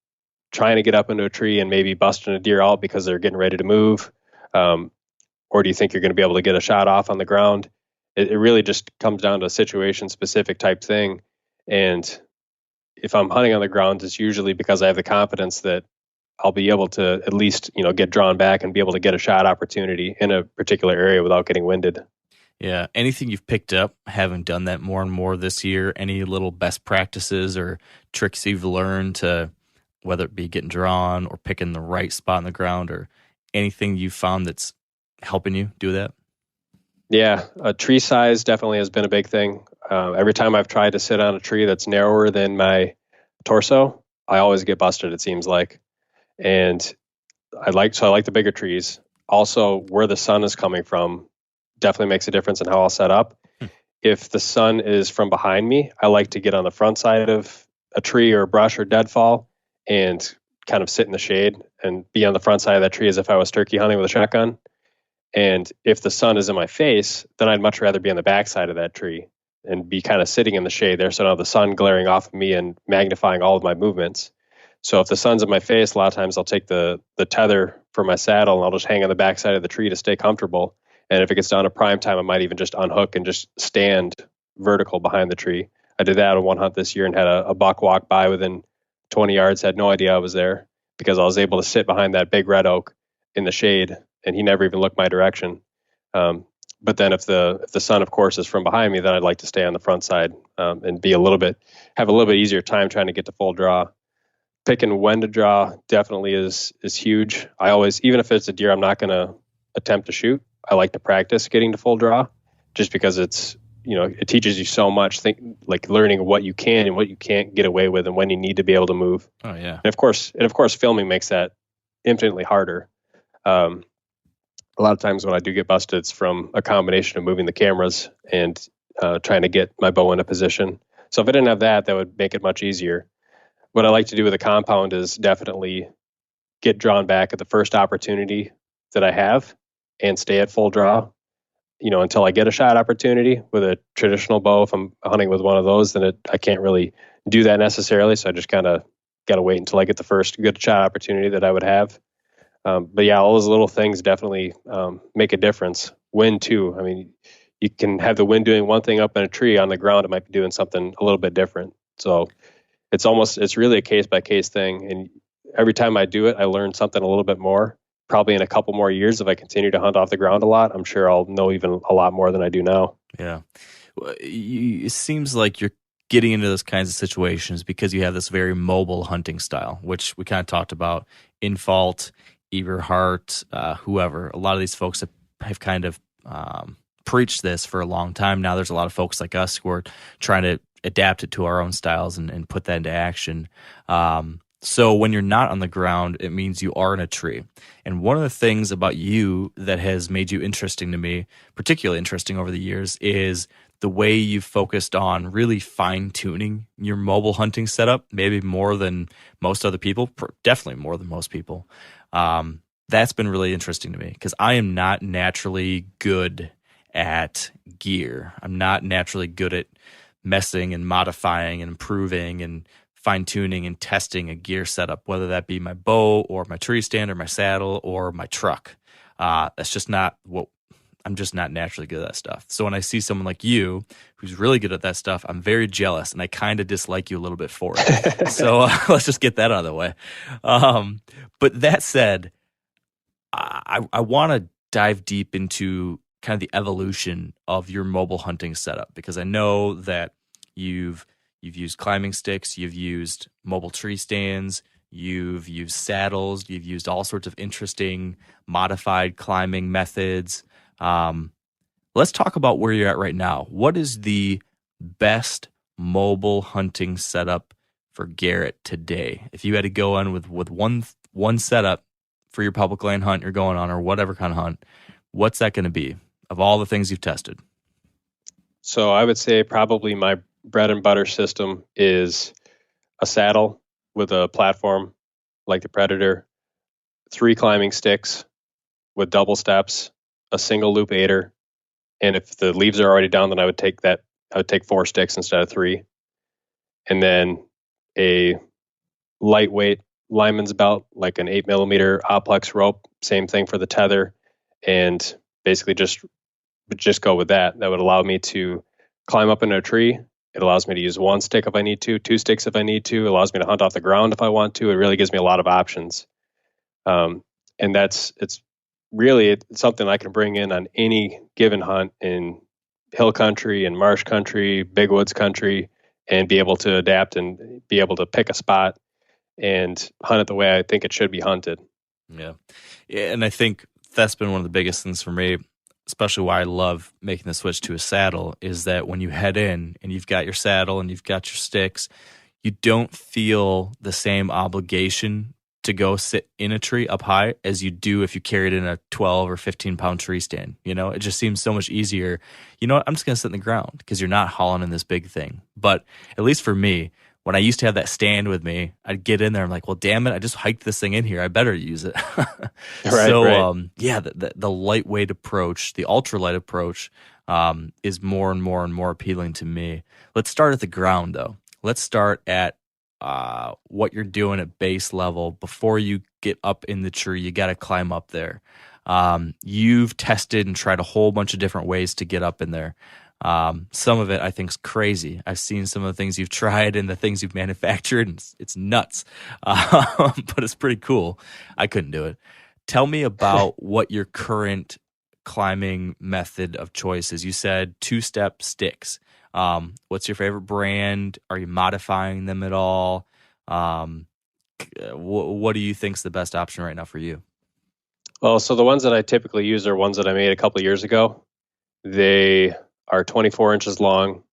trying to get up into a tree and maybe busting a deer out because they're getting ready to move? Or do you think you're going to be able to get a shot off on the ground? It really just comes down to a situation specific type thing. And if I'm hunting on the ground, it's usually because I have the confidence that I'll be able to at least, get drawn back and be able to get a shot opportunity in a particular area without getting winded. Yeah. Anything you've picked up having done that more and more this year? Any little best practices or tricks you've learned to, whether it be getting drawn or picking the right spot on the ground, or anything you found that's helping you do that? Yeah, tree size definitely has been a big thing. Every time I've tried to sit on a tree that's narrower than my torso, I always get busted, it seems like. And I like the bigger trees. Also, where the sun is coming from definitely makes a difference in how I'll set up. If the sun is from behind me, I like to get on the front side of a tree or a brush or deadfall and kind of sit in the shade and be on the front side of that tree as if I was turkey hunting with a shotgun. And if the sun is in my face, then I'd much rather be on the back side of that tree and be kind of sitting in the shade there, so I don't have the sun glaring off of me and magnifying all of my movements. So if the sun's in my face, a lot of times I'll take the tether for my saddle and I'll just hang on the back side of the tree to stay comfortable. And if it gets down to prime time, I might even just unhook and just stand vertical behind the tree. I did that on one hunt this year and had a buck walk by within 20 yards, had no idea I was there because I was able to sit behind that big red oak in the shade, and he never even looked my direction. But then if the sun, of course, is from behind me, then I'd like to stay on the front side and have a little bit easier time trying to get to full draw. Picking when to draw definitely is huge. I always, even if it's a deer I'm not going to attempt to shoot, I like to practice getting to full draw, just because it's it teaches you so much, like learning what you can and what you can't get away with and when you need to be able to move. Oh yeah. And of course, filming makes that infinitely harder. A lot of times when I do get busted, it's from a combination of moving the cameras and trying to get my bow in a position. So if I didn't have that, that would make it much easier. What I like to do with a compound is definitely get drawn back at the first opportunity that I have and stay at full draw, until I get a shot opportunity. With a traditional bow, if I'm hunting with one of those, then I can't really do that necessarily. So I just kind of got to wait until I get the first good shot opportunity that I would have. But yeah, all those little things definitely make a difference. Wind too. I mean, you can have the wind doing one thing up in a tree. On the ground, it might be doing something a little bit different. So it's really a case by case thing. And every time I do it, I learn something a little bit more. Probably in a couple more years, if I continue to hunt off the ground a lot, I'm sure I'll know even a lot more than I do now. Yeah. It seems like you're getting into those kinds of situations because you have this very mobile hunting style, which we kind of talked about. Infault, Eberhart, whoever. A lot of these folks have kind of preached this for a long time now. There's a lot of folks like us who are trying to adapt it to our own styles and put that into action. So when you're not on the ground, it means you are in a tree. And one of the things about you that has made you interesting to me, particularly interesting over the years, is the way you've focused on really fine-tuning your mobile hunting setup, maybe more than most other people, definitely more than most people. That's been really interesting to me because I am not naturally good at gear. I'm not naturally good at messing and modifying and improving and fine-tuning and testing a gear setup, whether that be my bow or my tree stand or my saddle or my truck. That's just not I'm just not naturally good at that stuff. So when I see someone like you who's really good at that stuff, I'm very jealous and I kind of dislike you a little bit for it. So let's just get that out of the way. But that said, I want to dive deep into kind of the evolution of your mobile hunting setup, because I know that you've used climbing sticks, you've used mobile tree stands, you've used saddles, you've used all sorts of interesting modified climbing methods. Let's talk about where you're at right now. What is the best mobile hunting setup for Garrett today? If you had to go on with one setup for your public land hunt you're going on, or whatever kind of hunt, what's that going to be of all the things you've tested? So I would say probably my bread and butter system is a saddle with a platform like the Predator, 3 climbing sticks with double steps, a single loop aider, and if the leaves are already down, then I would take 4 sticks instead of 3, and then a lightweight lineman's belt, like an 8mm Oplex rope, same thing for the tether, and basically just go with that. That would allow me to climb up into a tree. It allows me to use 1 stick if I need to, 2 sticks if I need to. It allows me to hunt off the ground if I want to. It really gives me a lot of options. And it's really something I can bring in on any given hunt in hill country and marsh country, big woods country, and be able to adapt and be able to pick a spot and hunt it the way I think it should be hunted. Yeah. And I think that's been one of the biggest things for me, especially why I love making the switch to a saddle, is that when you head in and you've got your saddle and you've got your sticks, you don't feel the same obligation to go sit in a tree up high as you do if you carry it in a 12 or 15 pound tree stand. It just seems so much easier. You know what? I'm just going to sit in the ground because you're not hauling in this big thing. But at least for me, when I used to have that stand with me, I'd get in there. I'm like, well, damn it, I just hiked this thing in here. I better use it. Right. Yeah, the lightweight approach, the ultralight approach, is more and more and more appealing to me. Let's start at the ground, though. Let's start at what you're doing at base level. Before you get up in the tree, you got to climb up there. You've tested and tried a whole bunch of different ways to get up in there. Some of it I think is crazy. I've seen some of the things you've tried and the things you've manufactured, and it's nuts. But it's pretty cool. I couldn't do it. Tell me about what your current climbing method of choice is. You said 2-step sticks. What's your favorite brand? Are you modifying them at all? What do you think is the best option right now for you? Well, so the ones that I typically use are ones that I made a couple of years ago. They are 24 inches long.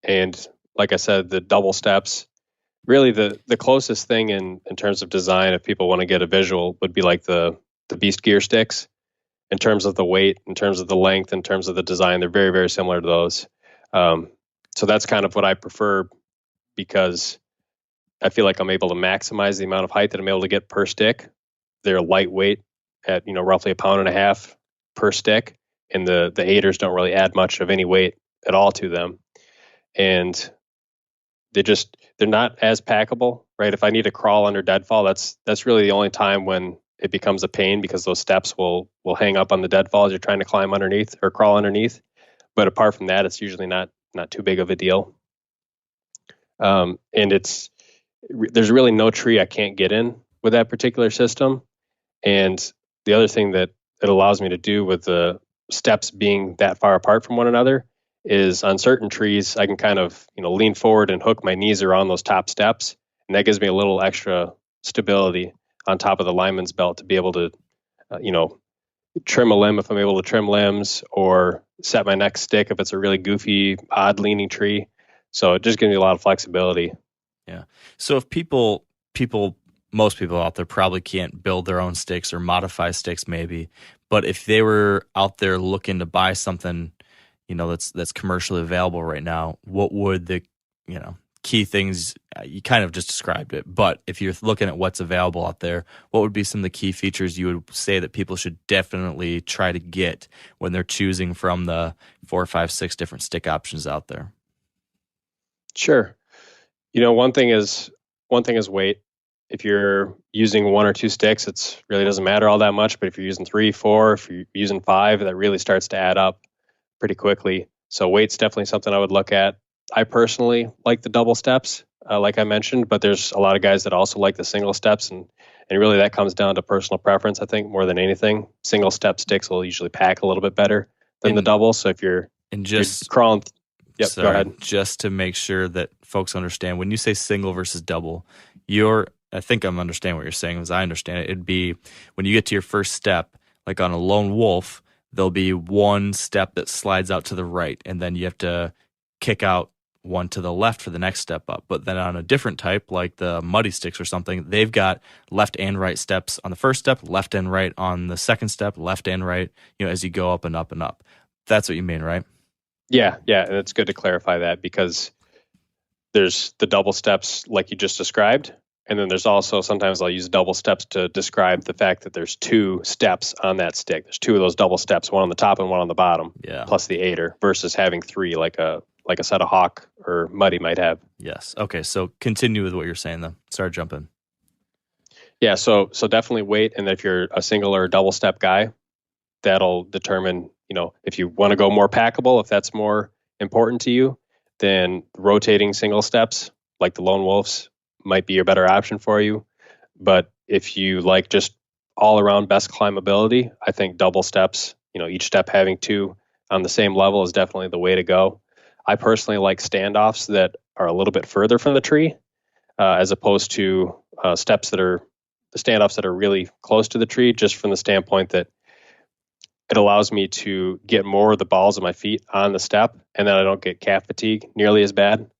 And like I said, the double steps, really the closest thing in terms of design, if people want to get a visual, would be like the Beast gear sticks. In terms of the weight, in terms of the length, in terms of the design, they're very, very similar to those. So that's kind of what I prefer, because I feel like I'm able to maximize the amount of height that I'm able to get per stick. They're lightweight at, roughly 1.5 pounds per stick. And the aiders don't really add much of any weight at all to them. And they're not as packable, right? If I need to crawl under deadfall, that's really the only time when it becomes a pain, because those steps will hang up on the deadfall as you're trying to climb underneath or crawl underneath. But apart from that, it's usually not too big of a deal. And there's really no tree I can't get in with that particular system. And the other thing that it allows me to do with the steps being that far apart from one another is, on certain trees, I can kind of, lean forward and hook my knees around those top steps. And that gives me a little extra stability on top of the lineman's belt to be able to, trim a limb if I'm able to trim limbs, or set my next stick if it's a really goofy, odd leaning tree. So it just gives me a lot of flexibility. Yeah. So if most people out there probably can't build their own sticks or modify sticks maybe, but if they were out there looking to buy something, that's commercially available right now, what would the, key things, you kind of just described it, but if you're looking at what's available out there, what would be some of the key features you would say that people should definitely try to get when they're choosing from the 4, 5, 6 different stick options out there? Sure. One thing is weight. If you're using 1 or 2 sticks, it really doesn't matter all that much. But if you're using 3, 4, if you're using 5, that really starts to add up pretty quickly. So weight's definitely something I would look at. I personally like the double steps, like I mentioned, but there's a lot of guys that also like the single steps, and really that comes down to personal preference, I think, more than anything. Single step sticks will usually pack a little bit better than the double. So if you're crawling, go ahead. Just to make sure that folks understand, when you say single versus double, I think I'm understanding what you're saying. As I understand it, it'd be when you get to your first step, like on a lone wolf, there'll be one step that slides out to the right, and then you have to kick out one to the left for the next step up. But then on a different type, like the muddy sticks or something, they've got left and right steps on the first step, left and right on the second step, left and right, as you go up and up and up. That's what you mean, right? Yeah. And it's good to clarify that, because there's the double steps like you just described. And then there's also, sometimes I'll use double steps to describe the fact that there's 2 steps on that stick. There's 2 of those double steps, one on the top and one on the bottom, plus the aider, versus having 3 like a set of hawk or muddy might have. Yes. Okay. So continue with what you're saying then. Start jumping. Yeah. So definitely weight. And if you're a single or a double step guy, that'll determine, if you want to go more packable, if that's more important to you, then rotating single steps like the lone wolves might be your better option for you. But if you like just all around best climbability, I think double steps, each step having 2 on the same level is definitely the way to go. I personally like standoffs that are a little bit further from the tree, as opposed to standoffs that are really close to the tree, just from the standpoint that it allows me to get more of the balls of my feet on the step, and then I don't get calf fatigue nearly as bad.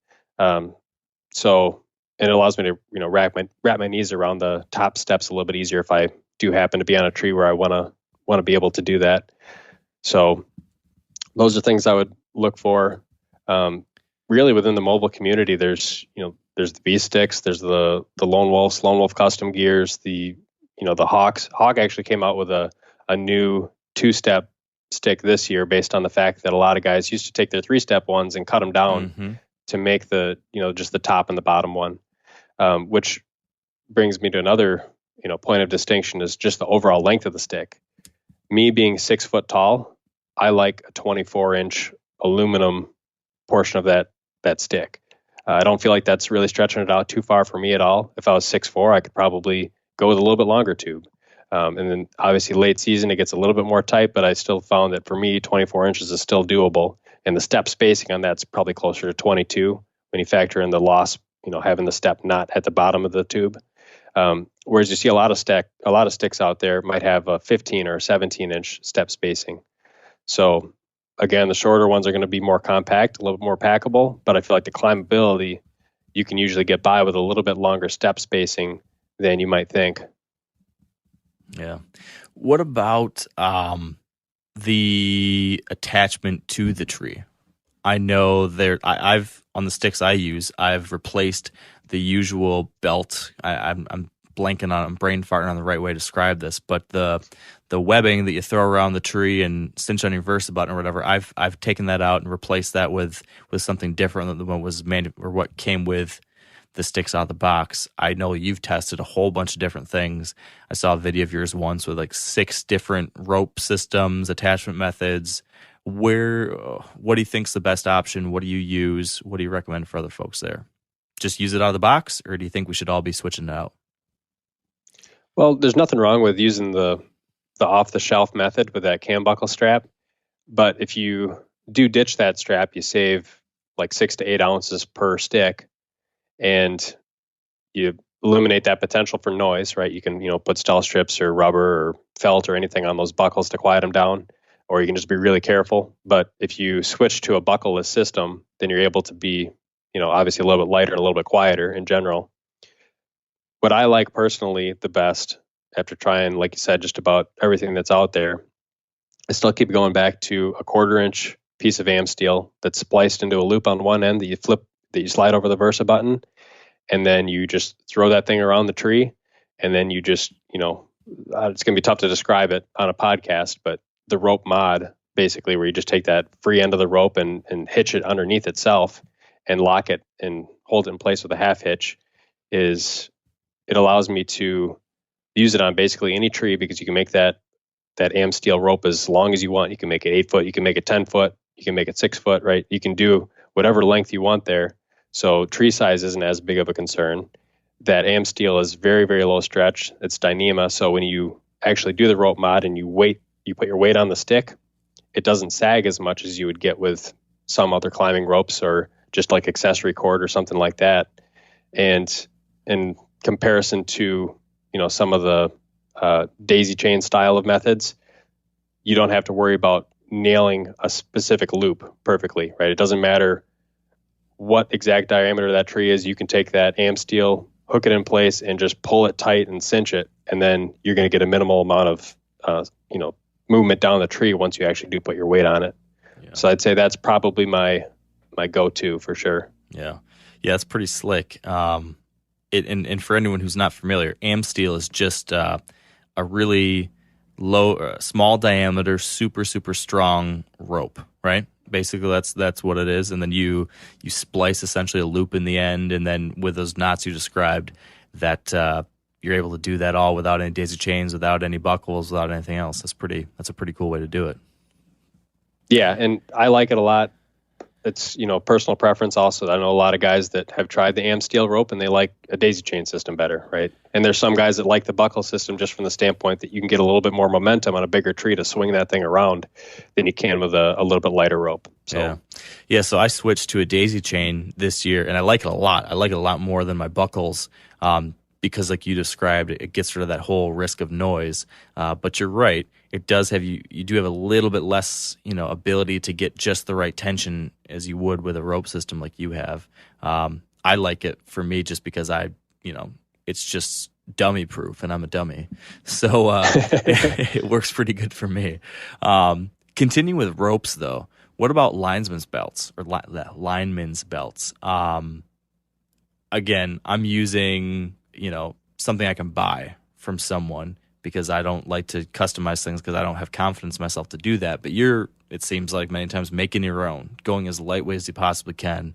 And it allows me to, wrap my knees around the top steps a little bit easier if I do happen to be on a tree where I want to be able to do that. So those are things I would look for. Really within the mobile community, there's the Beast sticks, there's the Lone Wolf custom gears, the Hawks. Hawk actually came out with a new 2-step stick this year, based on the fact that a lot of guys used to take their 3-step ones and cut them down to make the, just the top and the bottom one. Which brings me to another, point of distinction, is just the overall length of the stick. Me being 6 foot tall, I like a 24-inch aluminum portion of that stick. I don't feel like that's really stretching it out too far for me at all. If I was 6'4", I could probably go with a little bit longer tube. And then obviously late season, it gets a little bit more tight, but I still found that for me, 24 inches is still doable. And the step spacing on that's probably closer to 22 when you factor in the loss, having the step not at the bottom of the tube. Whereas you see a lot of sticks out there might have a 15 or 17 inch step spacing. So again, the shorter ones are going to be more compact, a little bit more packable, but I feel like the climbability, you can usually get by with a little bit longer step spacing than you might think. Yeah. What about the attachment to the tree? I know I've on the sticks I use, I've replaced the usual belt. I'm blanking on, I'm brain farting on the right way to describe this, but the webbing that you throw around the tree and cinch on your Versa button or whatever, I've taken that out and replaced that with something different than what came with the sticks out of the box. I know you've tested a whole bunch of different things. I saw a video of yours once with like 6 different rope systems, attachment methods. What do you think's the best option? What do you use? What do you recommend for other folks there? Just use it out of the box, or do you think we should all be switching it out? Well, there's nothing wrong with using the off-the-shelf method with that cam buckle strap. But if you do ditch that strap, you save like 6 to 8 ounces per stick, and you eliminate that potential for noise, right? You can, put steel strips or rubber or felt or anything on those buckles to quiet them down, or you can just be really careful. But if you switch to a buckleless system, then you're able to be, obviously a little bit lighter, a little bit quieter in general. What I like personally the best, after trying, like you said, just about everything that's out there, I still keep going back to a 1/4-inch piece of AM steel that's spliced into a loop on one end that you slide over the Versa button, and then you just throw that thing around the tree, and then you just, it's going to be tough to describe it on a podcast, but the rope mod, basically, where you just take that free end of the rope and hitch it underneath itself and lock it and hold it in place with a half hitch, it allows me to use it on basically any tree, because you can make that AM steel rope as long as you want. You can make it 8 foot, you can make it 10 foot, you can make it 6 foot, right? You can do whatever length you want there. So tree size isn't as big of a concern. That AM steel is very, very low stretch. It's Dyneema. So when you actually do the rope mod and you put your weight on the stick, it doesn't sag as much as you would get with some other climbing ropes or just like accessory cord or something like that. And in comparison to, some of the daisy chain style of methods, you don't have to worry about nailing a specific loop perfectly, right? It doesn't matter what exact diameter that tree is. You can take that AM steel, hook it in place, and just pull it tight and cinch it, and then you're going to get a minimal amount of movement down the tree once you actually do put your weight on it. Yeah. So I'd say that's probably my go-to for sure. Yeah, it's pretty slick. And for anyone who's not familiar, AM steel is just a really small diameter, super, super strong rope, right? Basically, that's what it is. And then you splice essentially a loop in the end, and then with those knots you described, that you're able to do that all without any daisy chains, without any buckles, without anything else. That's a pretty cool way to do it. Yeah, and I like it a lot. It's, personal preference also. I know a lot of guys that have tried the AM steel rope and they like a daisy chain system better, right? And there's some guys that like the buckle system just from the standpoint that you can get a little bit more momentum on a bigger tree to swing that thing around than you can with a little bit lighter rope. So. Yeah. So I switched to a daisy chain this year, and I like it a lot. I like it a lot more than my buckles. Because like you described, it gets rid of that whole risk of noise. But you're right, it does have you do have a little bit less, ability to get just the right tension as you would with a rope system like you have. I like it for me just because it's just dummy proof, and I'm a dummy. So it works pretty good for me. Continuing with ropes though, what about lineman's belts or lineman's belts? Again, I'm using something I can buy from someone, because I don't like to customize things because I don't have confidence in myself to do that. But it seems like many times making your own, going as lightweight as you possibly can.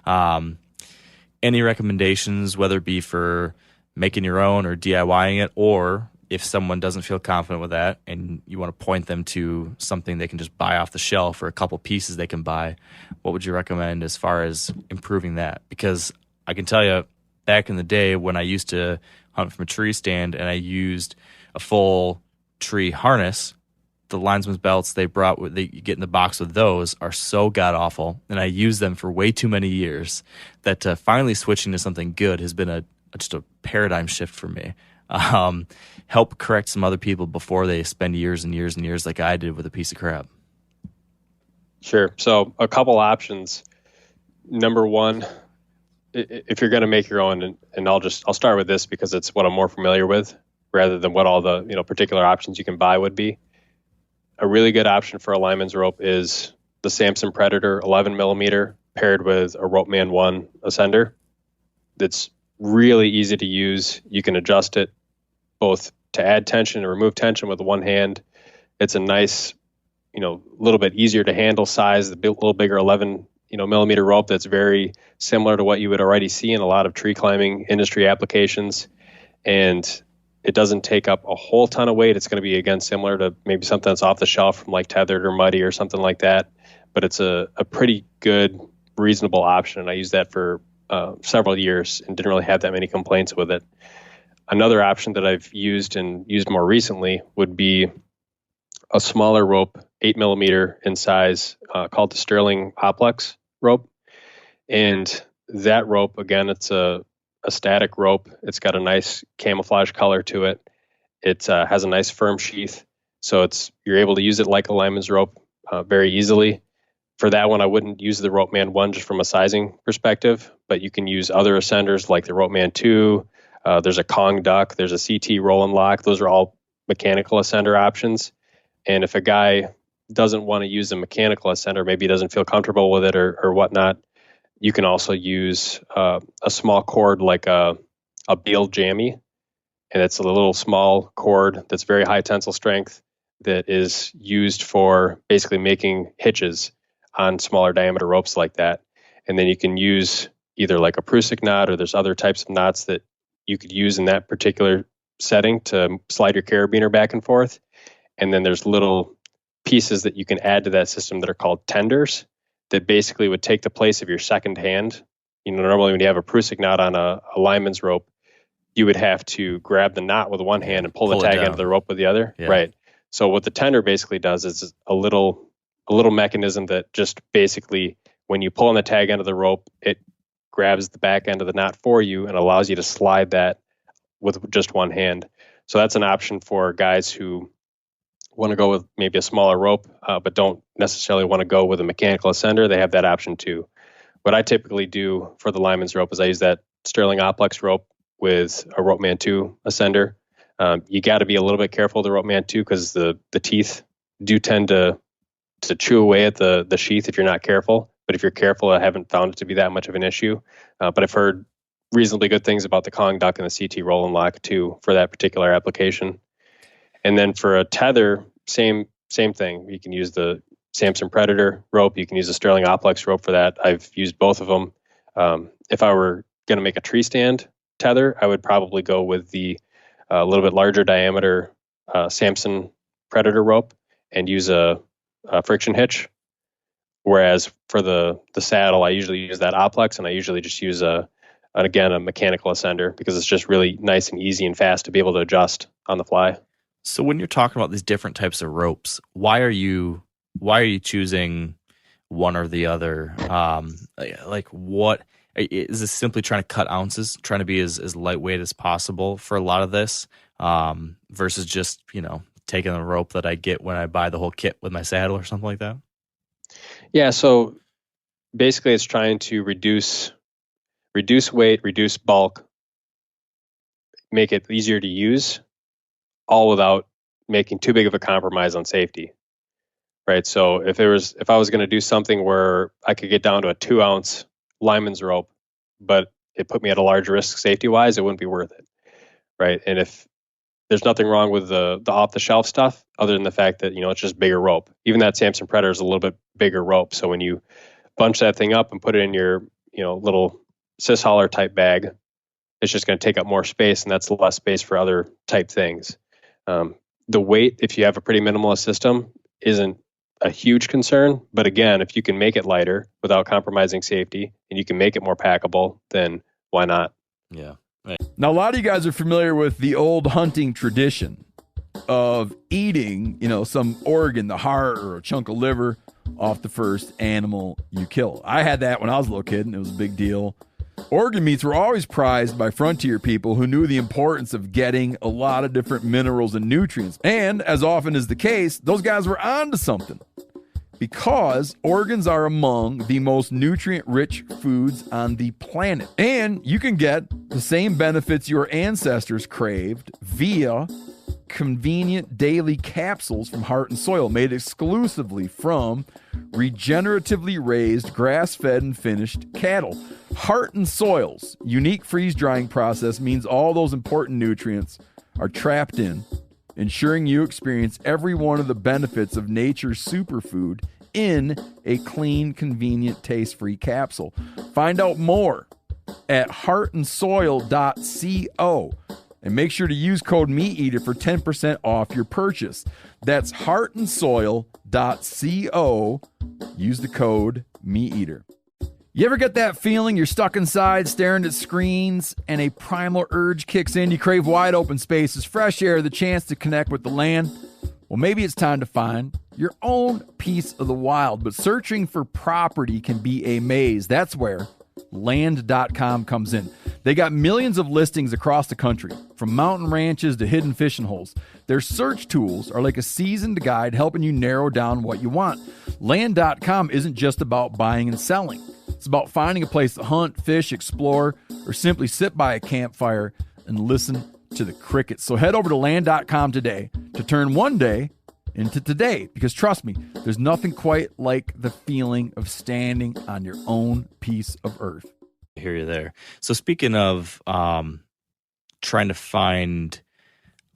Any recommendations, whether it be for making your own or DIYing it, or if someone doesn't feel confident with that and you want to point them to something they can just buy off the shelf or a couple pieces they can buy, what would you recommend as far as improving that? Because I can tell you, back in the day when I used to hunt from a tree stand and I used a full tree harness, the lineman's belts you get in the box with those are so god-awful, and I used them for way too many years that finally switching to something good has been just a paradigm shift for me. Help correct some other people before they spend years and years and years like I did with a piece of crap. Sure. So a couple options. Number one, if you're going to make your own, and I'll start with this because it's what I'm more familiar with rather than what all the, particular options you can buy would be. A really good option for a lineman's rope is the Samson Predator 11 millimeter paired with a Ropeman 1 Ascender. That's really easy to use. You can adjust it both to add tension and remove tension with one hand. It's a nice, little bit easier to handle size, the little bigger 11 millimeter rope that's very similar to what you would already see in a lot of tree climbing industry applications. And it doesn't take up a whole ton of weight. It's going to be, again, similar to maybe something that's off the shelf from like Tethered or Muddy or something like that. But it's a pretty good, reasonable option. And I used that for several years and didn't really have that many complaints with it. Another option that I've used more recently would be a smaller rope, 8 millimeter in size, called the Sterling Oplex rope. And that rope, again, it's a static rope. It's got a nice camouflage color to it. It has a nice firm sheath. So you're able to use it like a lineman's rope very easily. For that one, I wouldn't use the Ropeman 1 just from a sizing perspective, but you can use other ascenders like the Ropeman 2. There's a Kong Duck. There's a CT roll and lock. Those are all mechanical ascender options. And if a guy doesn't want to use a mechanical ascender, maybe he doesn't feel comfortable with it or whatnot, you can also use a small cord like a Beal jammy. And it's a little small cord that's very high tensile strength that is used for basically making hitches on smaller diameter ropes like that. And then you can use either like a Prusik knot, or there's other types of knots that you could use in that particular setting to slide your carabiner back and forth. And then there's little pieces that you can add to that system that are called tenders that basically would take the place of your second hand. Normally when you have a Prusik knot on a lineman's rope, you would have to grab the knot with one hand and pull the tag end of the rope with the other. Yeah. Right. So what the tender basically does is a little mechanism that just basically, when you pull on the tag end of the rope, it grabs the back end of the knot for you and allows you to slide that with just one hand. So that's an option for guys who want to go with maybe a smaller rope, but don't necessarily want to go with a mechanical ascender. They have that option too. What I typically do for the lineman's rope is I use that Sterling Oplex rope with a Ropeman 2 ascender. You got to be a little bit careful with the Ropeman 2 because the teeth do tend to chew away at the sheath if you're not careful. But if you're careful, I haven't found it to be that much of an issue. But I've heard reasonably good things about the Kong Duck and the CT roll and lock too for that particular application. And then for a tether, same thing. You can use the Samson Predator rope. You can use the Sterling Oplex rope for that. I've used both of them. If I were going to make a tree stand tether, I would probably go with the little bit larger diameter Samson Predator rope and use a friction hitch. Whereas for the saddle, I usually use that Oplex, and I usually just use a mechanical ascender because it's just really nice and easy and fast to be able to adjust on the fly. So when you're talking about these different types of ropes, why are you choosing one or the other? Like what is this? Simply trying to cut ounces, trying to be as lightweight as possible for a lot of this, versus just taking the rope that I get when I buy the whole kit with my saddle or something like that? Yeah, so basically it's trying to reduce weight, reduce bulk, make it easier to use, all without making too big of a compromise on safety. Right? So if I was going to do something where I could get down to a 2-ounce lineman's rope, but it put me at a large risk safety-wise, it wouldn't be worth it. Right? And if there's nothing wrong with the off-the-shelf stuff other than the fact that, it's just bigger rope. Even that Samson Predator is a little bit bigger rope. So when you bunch that thing up and put it in your, little cis hauler type bag, it's just going to take up more space, and that's less space for other type things. The weight, if you have a pretty minimalist system, isn't a huge concern. But again, if you can make it lighter without compromising safety and you can make it more packable, then why not? Yeah. Right. Now, a lot of you guys are familiar with the old hunting tradition of eating, some organ, the heart or a chunk of liver off the first animal you kill. I had that when I was a little kid, and it was a big deal. Organ meats were always prized by frontier people who knew the importance of getting a lot of different minerals and nutrients. And as often is the case, those guys were onto something, because organs are among the most nutrient-rich foods on the planet. And you can get the same benefits your ancestors craved via convenient daily capsules from Heart and Soil, made exclusively from regeneratively raised, grass-fed, and finished cattle. Heart and Soil's unique freeze-drying process means all those important nutrients are trapped in, ensuring you experience every one of the benefits of nature's superfood in a clean, convenient, taste-free capsule. Find out more at heartandsoil.co and make sure to use code MeatEater for 10% off your purchase. That's heartandsoil.co. Use the code MeatEater. You ever get that feeling you're stuck inside staring at screens and a primal urge kicks in? You crave wide open spaces, fresh air, the chance to connect with the land. Well, maybe it's time to find your own piece of the wild, but searching for property can be a maze. That's where land.com comes in. They got millions of listings across the country, from mountain ranches to hidden fishing holes. Their search tools are like a seasoned guide helping you narrow down what you want. Land.com isn't just about buying and selling. It's about finding a place to hunt, fish, explore, or simply sit by a campfire and listen to the crickets. So head over to land.com today to turn one day into today, because trust me, there's nothing quite like the feeling of standing on your own piece of earth. I hear you there. So speaking of trying to find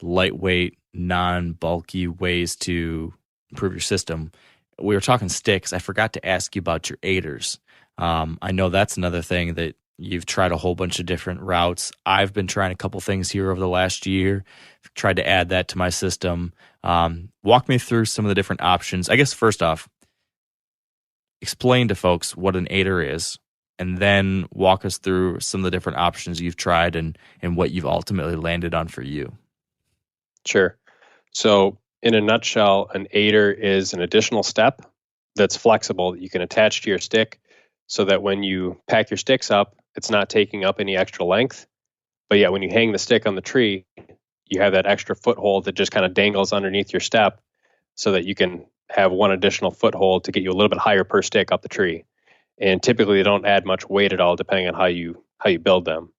lightweight, non-bulky ways to improve your system, we were talking sticks. I forgot to ask you about your aiders. I know that's another thing that you've tried a whole bunch of different routes. I've been trying a couple things here over the last year, tried to add that to my system. Walk me through some of the different options. I guess first off, explain to folks what an aider is, and then walk us through some of the different options you've tried and what you've ultimately landed on for you. Sure. So in a nutshell, an aider is an additional step that's flexible that you can attach to your stick so that when you pack your sticks up, it's not taking up any extra length. But yet when you hang the stick on the tree, you have that extra foothold that just kind of dangles underneath your step so that you can have one additional foothold to get you a little bit higher per stick up the tree. And typically they don't add much weight at all depending on how you build them.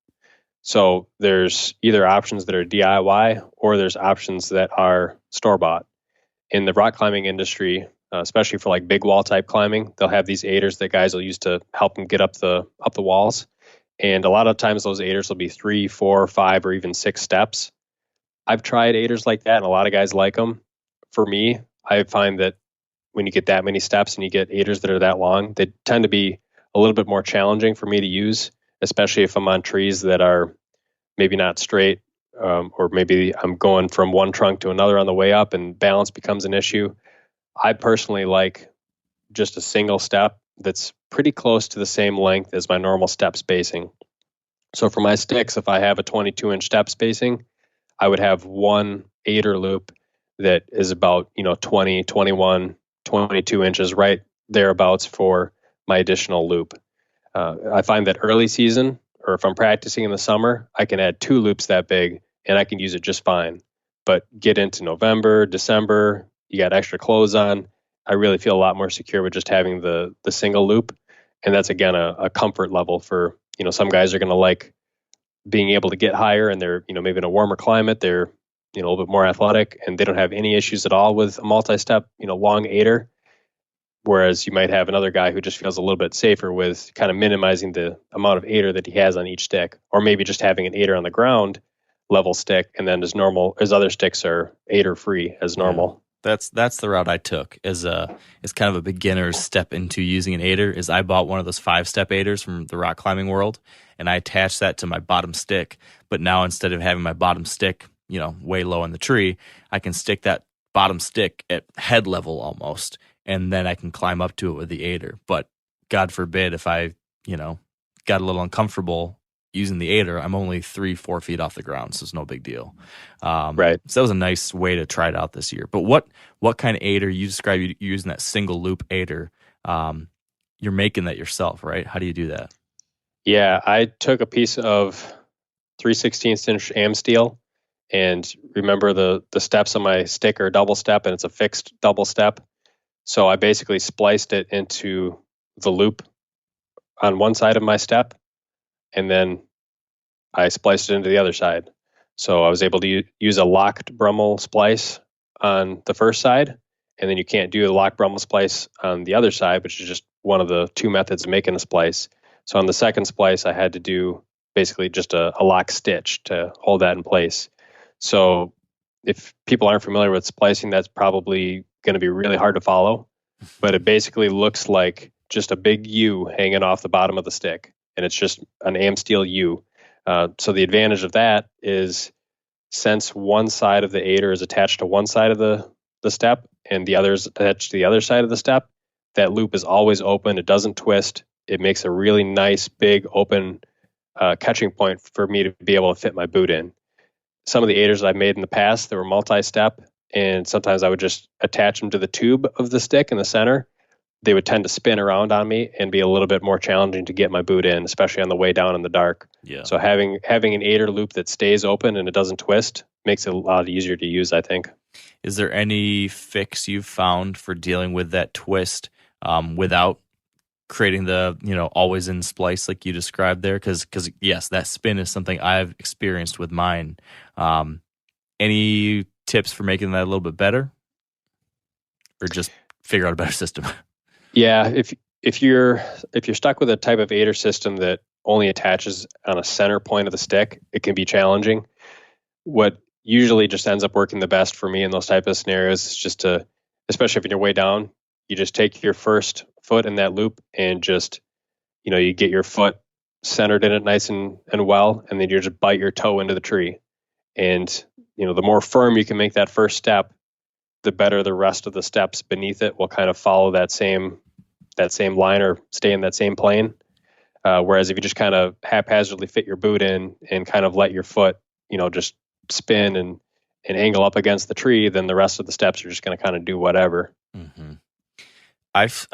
So there's either options that are DIY or there's options that are store-bought. In the rock climbing industry, especially for like big wall type climbing, they'll have these aiders that guys will use to help them get up the walls. And a lot of times those aiders will be 3, 4, 5, or even 6 steps. I've tried aiders like that, and a lot of guys like them. For me, I find that when you get that many steps and you get aiders that are that long, they tend to be a little bit more challenging for me to use, especially if I'm on trees that are maybe not straight, or maybe I'm going from one trunk to another on the way up and balance becomes an issue. I personally like just a single step that's pretty close to the same length as my normal step spacing. So for my sticks, if I have a 22-inch step spacing, I would have one aider loop that is about 20, 21, 22 inches, right thereabouts for my additional loop. I find that early season, or if I'm practicing in the summer, I can add 2 loops that big and I can use it just fine. But get into November, December, you got extra clothes on, I really feel a lot more secure with just having the single loop. And that's, again, a comfort level for, some guys are going to like being able to get higher, and they're, maybe in a warmer climate, they're, a little bit more athletic, and they don't have any issues at all with a multi-step, long aider. Whereas you might have another guy who just feels a little bit safer with kind of minimizing the amount of aider that he has on each stick, or maybe just having an aider on the ground level stick, and then his other sticks are aider free as normal. Yeah. That's the route I took as kind of a beginner's step into using an aider. Is I bought one of those 5-step aiders from the rock climbing world, and I attached that to my bottom stick. But now instead of having my bottom stick, way low in the tree, I can stick that bottom stick at head level almost, and then I can climb up to it with the aider. But God forbid if I, got a little uncomfortable using the aider, I'm only 3-4 feet off the ground, so it's no big deal. Right. So that was a nice way to try it out this year. But what kind of aider, you describe you using that single loop aider, you're making that yourself, right? How do you do that? Yeah, I took a piece of 3/16-inch am steel, and remember the steps on my stick are double step, and it's a fixed double step. So I basically spliced it into the loop on one side of my step, and then I spliced it into the other side. So I was able to use a locked Brummel splice on the first side, and then you can't do the locked Brummel splice on the other side, which is just one of the two methods of making a splice. So on the second splice, I had to do basically just a lock stitch to hold that in place. So if people aren't familiar with splicing, that's probably going to be really hard to follow, but it basically looks like just a big U hanging off the bottom of the stick, and it's just an AM steel U. So the advantage of that is, since one side of the aider is attached to one side of the step and the other is attached to the other side of the step, that loop is always open. It doesn't twist. It makes a really nice, big, open catching point for me to be able to fit my boot in. Some of the aiders I've made in the past, they were multi-step, and sometimes I would just attach them to the tube of the stick in the center. They would tend to spin around on me and be a little bit more challenging to get my boot in, especially on the way down in the dark. Yeah. So having an aider loop that stays open and it doesn't twist makes it a lot easier to use, I think. Is there any fix you've found for dealing with that twist without creating the always in splice like you described there? Because yes, that spin is something I've experienced with mine. Any tips for making that a little bit better, or just figure out a better system? Yeah, if you're stuck with a type of aider system that only attaches on a center point of the stick, it can be challenging. What usually just ends up working the best for me in those type of scenarios is just to, especially if you're way down, you just take your first foot in that loop and just, you get your foot centered in it nice and well, and then you just bite your toe into the tree. And, the more firm you can make that first step, the better the rest of the steps beneath it will kind of follow that same line or stay in that same plane. Whereas if you just kind of haphazardly fit your boot in and kind of let your foot, just spin and angle up against the tree, then the rest of the steps are just going to kind of do whatever. Mm-hmm. I've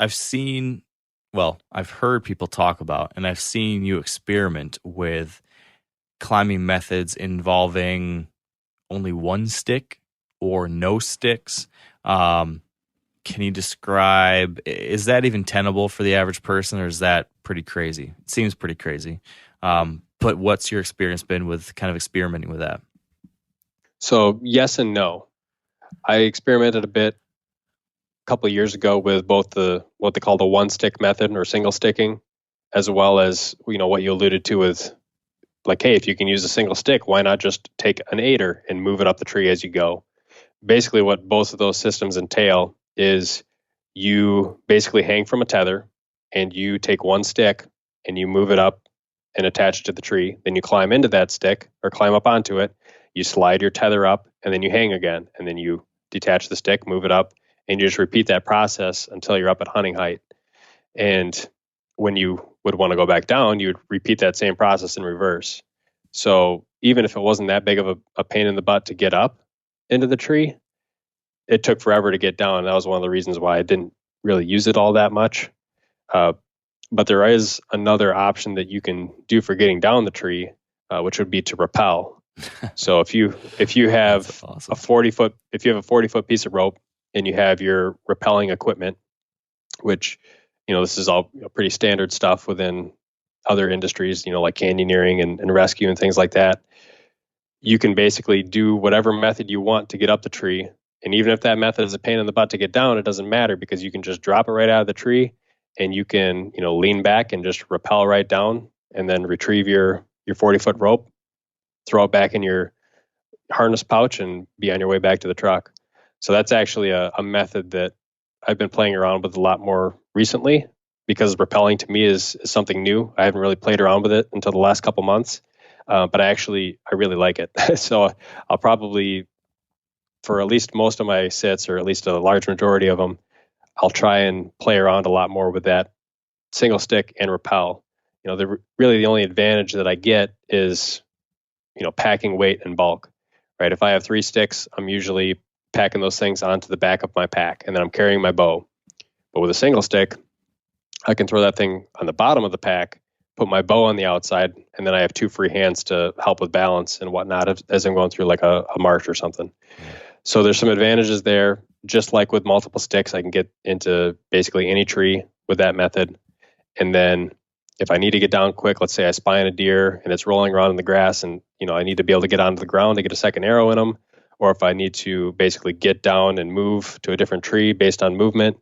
heard people talk about, and I've seen you experiment with climbing methods involving only one stick or no sticks. Can you describe, is that even tenable for the average person, or is that pretty crazy? It seems pretty crazy. But what's your experience been with kind of experimenting with that? So yes and no. I experimented a bit a couple of years ago with both what they call the one stick method or single sticking, as well as, what you alluded to with, like, hey, if you can use a single stick, why not just take an aider and move it up the tree as you go? Basically what both of those systems entail is you basically hang from a tether and you take one stick and you move it up and attach it to the tree. Then you climb into that stick or climb up onto it. You slide your tether up and then you hang again. And then you detach the stick, move it up, and you just repeat that process until you're up at hunting height. And when you would want to go back down, you would repeat that same process in reverse. So even if it wasn't that big of a pain in the butt to get up into the tree, it took forever to get down. That was one of the reasons why I didn't really use it all that much. But there is another option that you can do for getting down the tree, which would be to rappel. So if you have awesome. a 40-foot piece of rope and you have your rappelling equipment, which, this is all pretty standard stuff within other industries, like canyoneering and rescue and things like that. You can basically do whatever method you want to get up the tree. And even if that method is a pain in the butt to get down, it doesn't matter, because you can just drop it right out of the tree and you can, lean back and just rappel right down and then retrieve your 40-foot rope, throw it back in your harness pouch and be on your way back to the truck. So that's actually a method that I've been playing around with a lot more recently, because rappelling to me is something new. I haven't really played around with it until the last couple months, but I really like it. So I'll probably, for at least most of my sits, or at least a large majority of them, I'll try and play around a lot more with that single stick and rappel. Really the only advantage that I get is, packing weight and bulk, right? If I have 3 sticks, I'm usually packing those things onto the back of my pack, and then I'm carrying my bow. But with a single stick, I can throw that thing on the bottom of the pack, put my bow on the outside, and then I have 2 free hands to help with balance and whatnot as I'm going through like a march or something. So there's some advantages there. just like with multiple sticks, I can get into basically any tree with that method. And then if I need to get down quick, let's say I spy on a deer and it's rolling around in the grass and, I need to be able to get onto the ground to get a second arrow in them. Or if I need to basically get down and move to a different tree based on movement,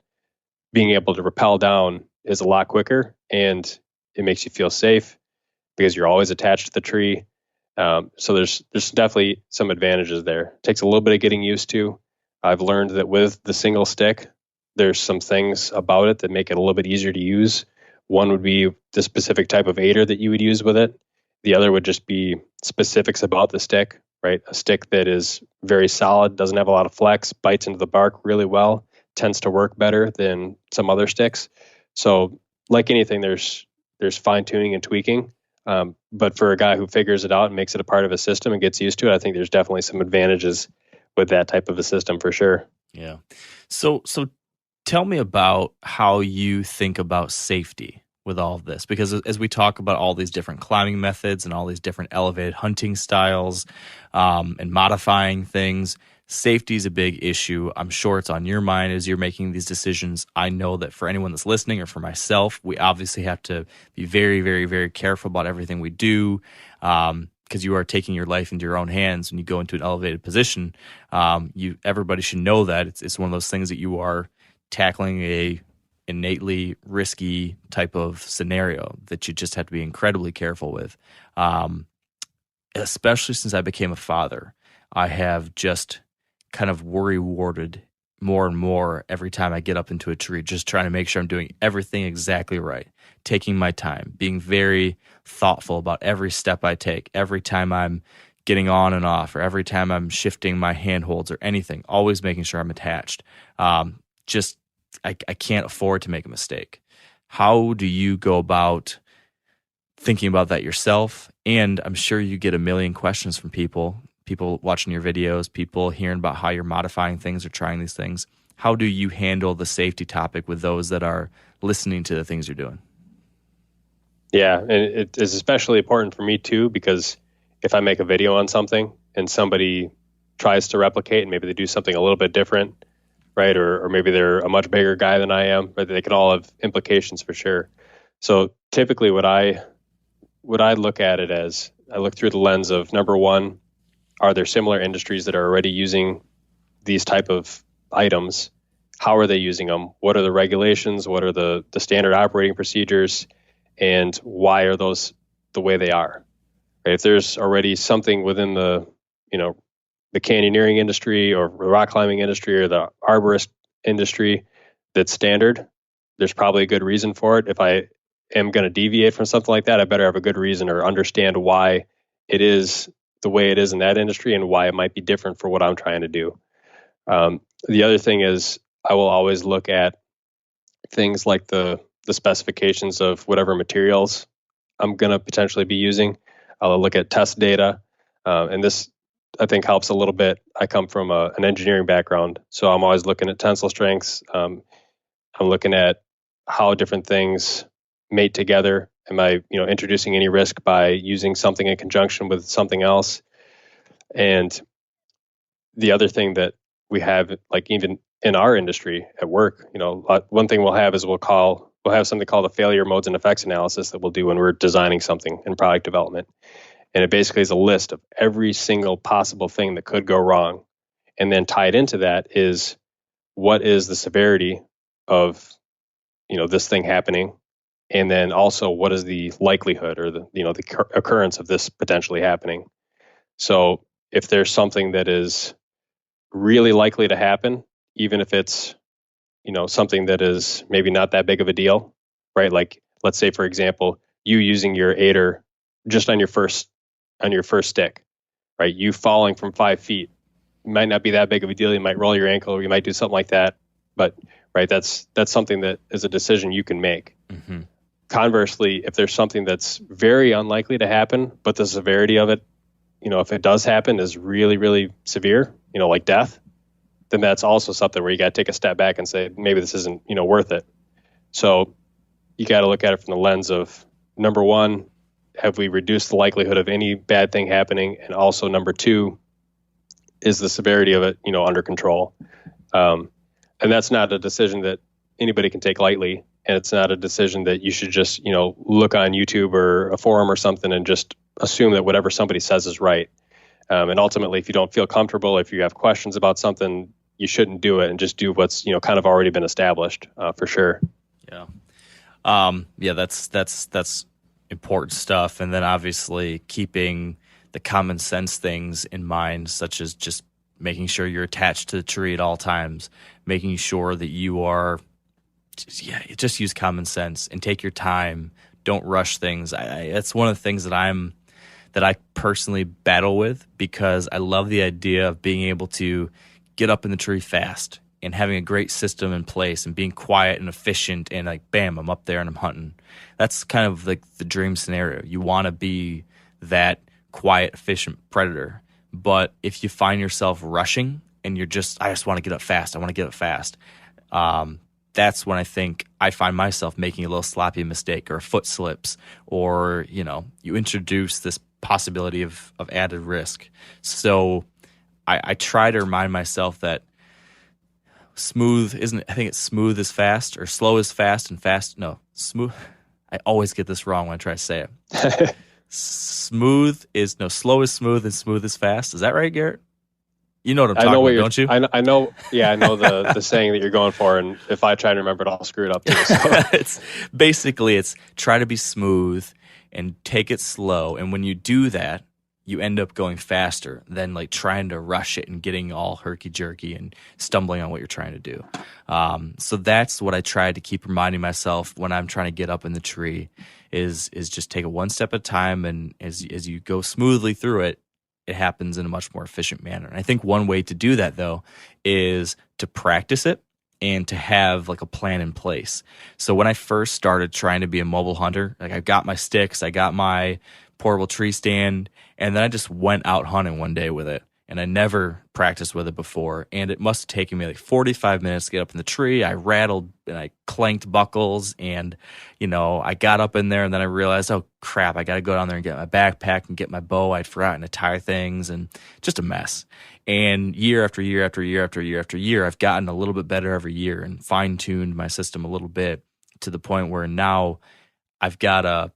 being able to rappel down is a lot quicker, and it makes you feel safe because you're always attached to the tree. So there's definitely some advantages there. It takes a little bit of getting used to. I've learned that with the single stick, there's some things about it that make it a little bit easier to use. One would be the specific type of aider that you would use with it. The other would just be specifics about the stick, right? A stick that is very solid, doesn't have a lot of flex, bites into the bark really well, tends to work better than some other sticks. So like anything, there's fine tuning and tweaking. But for a guy who figures it out and makes it a part of a system and gets used to it, I think there's definitely some advantages with that type of a system for sure. Yeah. So tell me about how you think about safety with all of this, because as we talk about all these different climbing methods and all these different elevated hunting styles and modifying things, safety is a big issue. I'm sure it's on your mind as you're making these decisions. I know that for anyone that's listening or for myself, we obviously have to be very, very, very careful about everything we do because you are taking your life into your own hands when you go into an elevated position. Everybody should know that. It's one of those things that you are tackling a innately risky type of scenario that you just have to be incredibly careful with. Especially since I became a father, I have just kind of worry-warded more and more every time I get up into a tree, just trying to make sure I'm doing everything exactly right, taking my time, being very thoughtful about every step I take, every time I'm getting on and off, or every time I'm shifting my handholds or anything, always making sure I'm attached. I can't afford to make a mistake. How do you go about thinking about that yourself? And I'm sure you get a million questions from people watching your videos, people hearing about how you're modifying things or trying these things. How do you handle the safety topic with those that are listening to the things you're doing? Yeah, and it is especially important for me too, because if I make a video on something and somebody tries to replicate and maybe they do something a little bit different, right? Or maybe they're a much bigger guy than I am, but they can all have implications for sure. So typically what I look at it as, I look through the lens of, number one, are there similar industries that are already using these type of items? How are they using them? What are the regulations? What are the standard operating procedures? And why are those the way they are? Right? If there's already something within the canyoneering industry or the rock climbing industry or the arborist industry that's standard, there's probably a good reason for it. If I am going to deviate from something like that, I better have a good reason or understand why it is the way it is in that industry and why it might be different for what I'm trying to do. The other thing is I will always look at things like the specifications of whatever materials I'm going to potentially be using. I'll look at test data. And this, I think, helps a little bit. I come from an engineering background, so I'm always looking at tensile strengths. I'm looking at how different things mate together. Am I, introducing any risk by using something in conjunction with something else? And the other thing that we have, like even in our industry at work, one thing we'll have is we'll have something called a failure modes and effects analysis that we'll do when we're designing something in product development. And it basically is a list of every single possible thing that could go wrong. And then tied into that is, what is the severity of, this thing happening? And then also, what is the likelihood or the occurrence of this potentially happening? So if there's something that is really likely to happen, even if it's, something that is maybe not that big of a deal, right? Like, let's say, for example, you using your aider just on your first stick, right? You falling from 5 feet might not be that big of a deal. You might roll your ankle or you might do something like that. But, right, that's something that is a decision you can make. Mm-hmm. Conversely, if there's something that's very unlikely to happen, but the severity of it, if it does happen, is really, really severe, like death, then that's also something where you got to take a step back and say, maybe this isn't, worth it. So you got to look at it from the lens of, number one, have we reduced the likelihood of any bad thing happening? And also, number two, is the severity of it, under control? And that's not a decision that anybody can take lightly. And it's not a decision that you should just, look on YouTube or a forum or something and just assume that whatever somebody says is right. And ultimately, if you don't feel comfortable, if you have questions about something, you shouldn't do it and just do what's, kind of already been established, for sure. Yeah. That's important stuff. And then obviously keeping the common sense things in mind, such as just making sure you're attached to the tree at all times, making sure that you are, just use common sense and take your time. Don't rush things. That's one of the things that I personally battle with, because I love the idea of being able to get up in the tree fast and having a great system in place and being quiet and efficient and like, bam, I'm up there and I'm hunting. That's kind of like the dream scenario. You want to be that quiet, efficient predator. But if you find yourself rushing and I just want to get up fast, I want to get up fast, that's when I think I find myself making a little sloppy mistake or foot slips, or, you introduce this possibility of added risk. So I try to remind myself that smooth I think it's smooth is fast, or slow is fast, and fast. No, smooth. I always get this wrong when I try to say it. Slow is smooth and smooth is fast. Is that right, Garrett? You know what I'm talking about, don't you? I know. Yeah, I know the saying that you're going for, and if I try to remember it, I'll screw it up too. So. It's try to be smooth and take it slow. And when you do that, you end up going faster than like trying to rush it and getting all herky-jerky and stumbling on what you're trying to do. So that's what I try to keep reminding myself when I'm trying to get up in the tree is just take it one step at a time, and as you go smoothly through it, it happens in a much more efficient manner. And I think one way to do that, though, is to practice it and to have like a plan in place. So when I first started trying to be a mobile hunter, like I got my sticks, I got my portable tree stand, and then I just went out hunting one day with it. And I never practiced with it before. And it must have taken me like 45 minutes to get up in the tree. I rattled and I clanked buckles, and, I got up in there, and then I realized, oh crap, I got to go down there and get my backpack and get my bow. I'd forgotten to tie things, and just a mess. And year after year after year after year after year, I've gotten a little bit better every year and fine-tuned my system a little bit to the point where now I've got a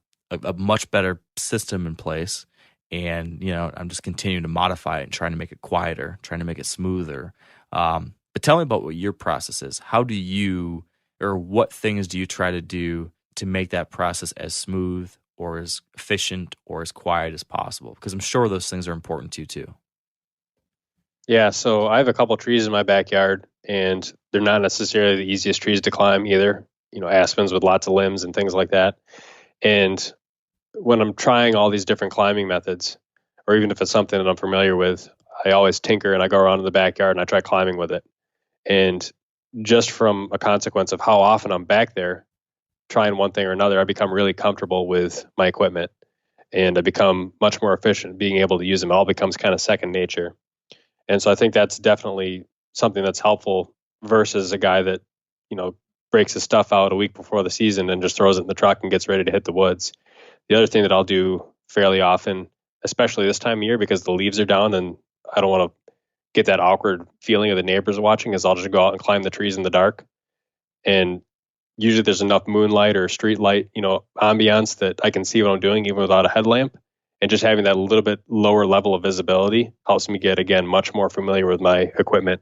much better system in place. And, I'm just continuing to modify it and trying to make it quieter, trying to make it smoother. But tell me about what your process is. How do you, or what things do you try to do to make that process as smooth or as efficient or as quiet as possible? Because I'm sure those things are important to you too. Yeah, so I have a couple trees in my backyard, and they're not necessarily the easiest trees to climb either. Aspens with lots of limbs and things like that. And when I'm trying all these different climbing methods, or even if it's something that I'm familiar with, I always tinker and I go around in the backyard and I try climbing with it. And just from a consequence of how often I'm back there trying one thing or another, I become really comfortable with my equipment, and I become much more efficient being able to use them. It all becomes kind of second nature. And so I think that's definitely something that's helpful versus a guy that, breaks his stuff out a week before the season and just throws it in the truck and gets ready to hit the woods. The other thing that I'll do fairly often, especially this time of year because the leaves are down and I don't want to get that awkward feeling of the neighbors watching, is I'll just go out and climb the trees in the dark. And usually there's enough moonlight or street light, ambiance that I can see what I'm doing even without a headlamp. And just having that little bit lower level of visibility helps me get, again, much more familiar with my equipment.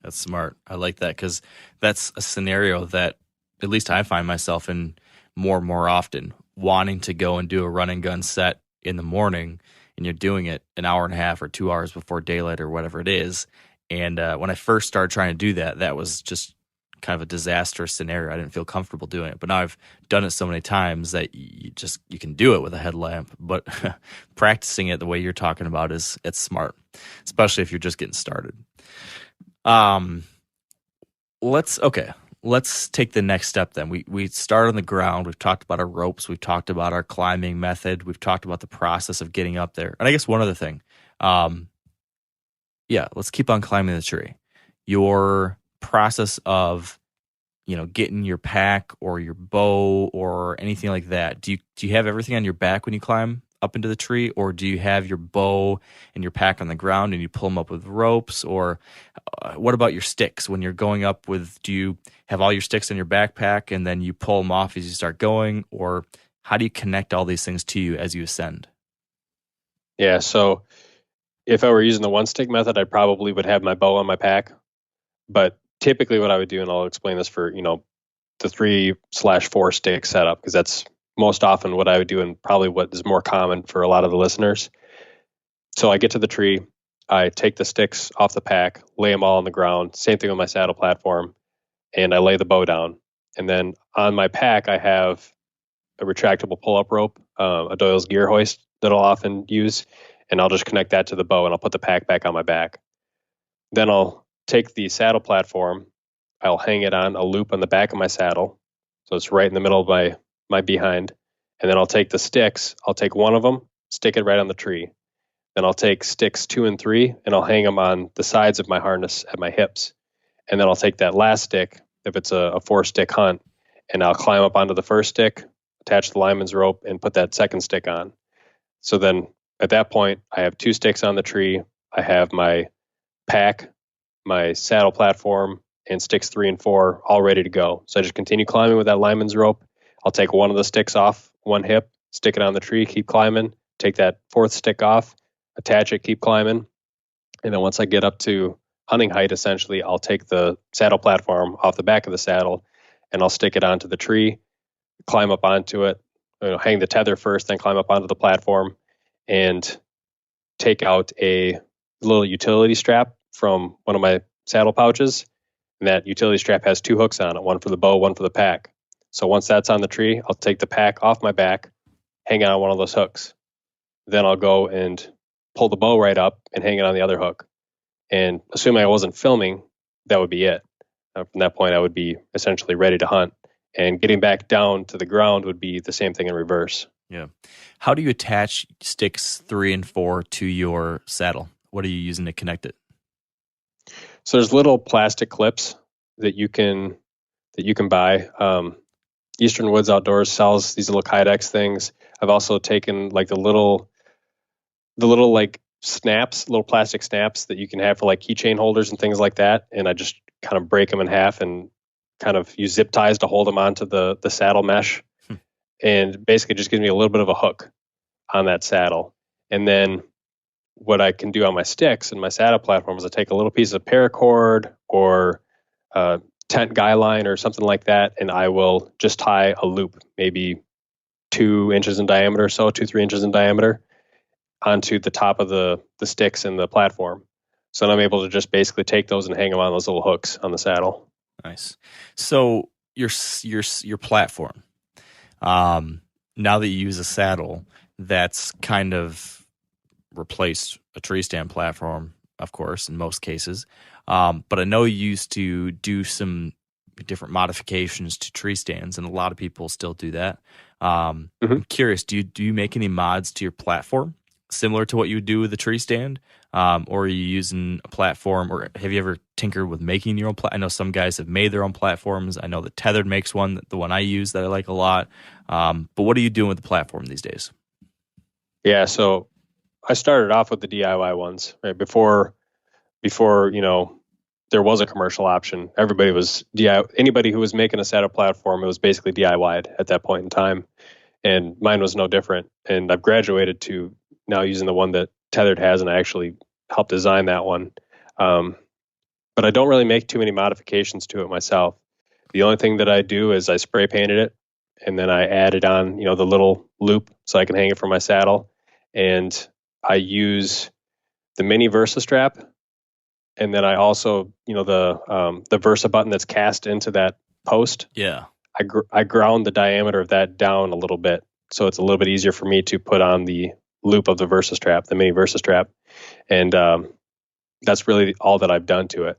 That's smart. I like that, because that's a scenario that at least I find myself in more and more often, wanting to go and do a run and gun set in the morning, and you're doing it an hour and a half or 2 hours before daylight or whatever it is. And when I first started trying to do that, that was just kind of a disastrous scenario. I didn't feel comfortable doing it. But now I've done it so many times that you can do it with a headlamp. But practicing it the way you're talking about it's smart, especially if you're just getting started. Let's take the next step then. We start on the ground. We've talked about our ropes. We've talked about our climbing method. We've talked about the process of getting up there. And I guess one other thing, let's keep on climbing the tree. Your process of, getting your pack or your bow or anything like that. Do you have everything on your back when you climb up into the tree, or do you have your bow and your pack on the ground and you pull them up with ropes? Or what about your sticks when you're going up with? Do you have all your sticks in your backpack and then you pull them off as you start going, or how do you connect all these things to you as you ascend? Yeah, so if I were using the one stick method, I probably would have my bow on my pack. But typically what I would do, and I'll explain this for, the 3/4 stick setup, because that's most often what I would do and probably what is more common for a lot of the listeners. So I get to the tree, I take the sticks off the pack, lay them all on the ground, same thing with my saddle platform, and I lay the bow down. And then on my pack, I have a retractable pull-up rope, a Doyle's gear hoist that I'll often use, and I'll just connect that to the bow and I'll put the pack back on my back. Then I'll take the saddle platform, I'll hang it on a loop on the back of my saddle, so it's right in the middle of my behind. And then I'll take the sticks, I'll take one of them, stick it right on the tree. Then I'll take sticks 2 and 3, and I'll hang them on the sides of my harness at my hips. And then I'll take that last stick, if it's a 4-stick hunt, and I'll climb up onto the first stick, attach the lineman's rope, and put that second stick on. So then at that point, I have 2 sticks on the tree. I have my pack, my saddle platform, and sticks 3 and 4 all ready to go. So I just continue climbing with that lineman's rope. I'll take one of the sticks off one hip, stick it on the tree, keep climbing, take that 4th stick off, attach it, keep climbing. And then once I get up to hunting height, essentially, I'll take the saddle platform off the back of the saddle and I'll stick it onto the tree, climb up onto it, hang the tether first, then climb up onto the platform and take out a little utility strap from one of my saddle pouches. And that utility strap has 2 hooks on it, one for the bow, one for the pack. So once that's on the tree, I'll take the pack off my back, hang it on one of those hooks. Then I'll go and pull the bow right up and hang it on the other hook. And assuming I wasn't filming, that would be it. From that point, I would be essentially ready to hunt. And getting back down to the ground would be the same thing in reverse. Yeah. How do you attach sticks 3 and 4 to your saddle? What are you using to connect it? So there's little plastic clips that you can buy. Eastern Woods Outdoors sells these little Kydex things. I've also taken like the little like snaps, little plastic snaps that you can have for like keychain holders and things like that. And I just kind of break them in half and kind of use zip ties to hold them onto the saddle mesh. And basically just gives me a little bit of a hook on that saddle. And then what I can do on my sticks and my saddle platform is I take a little piece of paracord or tent guy line or something like that, and I will just tie a loop, maybe 2 inches in diameter or so, 2-3 inches in diameter, onto the top of the sticks and the platform. So then I'm able to just basically take those and hang them on those little hooks on the saddle. Nice. So your platform, now that you use a saddle, that's kind of replaced a tree stand platform, of course, in most cases. But I know you used to do some different modifications to tree stands, and a lot of people still do that. I'm curious, do you make any mods to your platform similar to what you would do with a tree stand? Or are you using a platform, or have you ever tinkered with making your own I know some guys have made their own platforms. I know that Tethered makes one, the one I use that I like a lot. But what are you doing with the platform these days? Yeah, so I started off with the DIY ones, right? Before there was a commercial option. Everybody was anybody who was making a saddle platform, it was basically DIY'd at that point in time. And mine was no different. And I've graduated to now using the one that Tethered has, and I actually helped design that one. But I don't really make too many modifications to it myself. The only thing that I do is I spray painted it, and then I added on, the little loop so I can hang it from my saddle. And I use the mini Versa strap, and then I also, the Versa button that's cast into that post. Yeah, I ground the diameter of that down a little bit, so it's a little bit easier for me to put on the loop of the Versa strap, the mini Versa strap, and that's really all that I've done to it.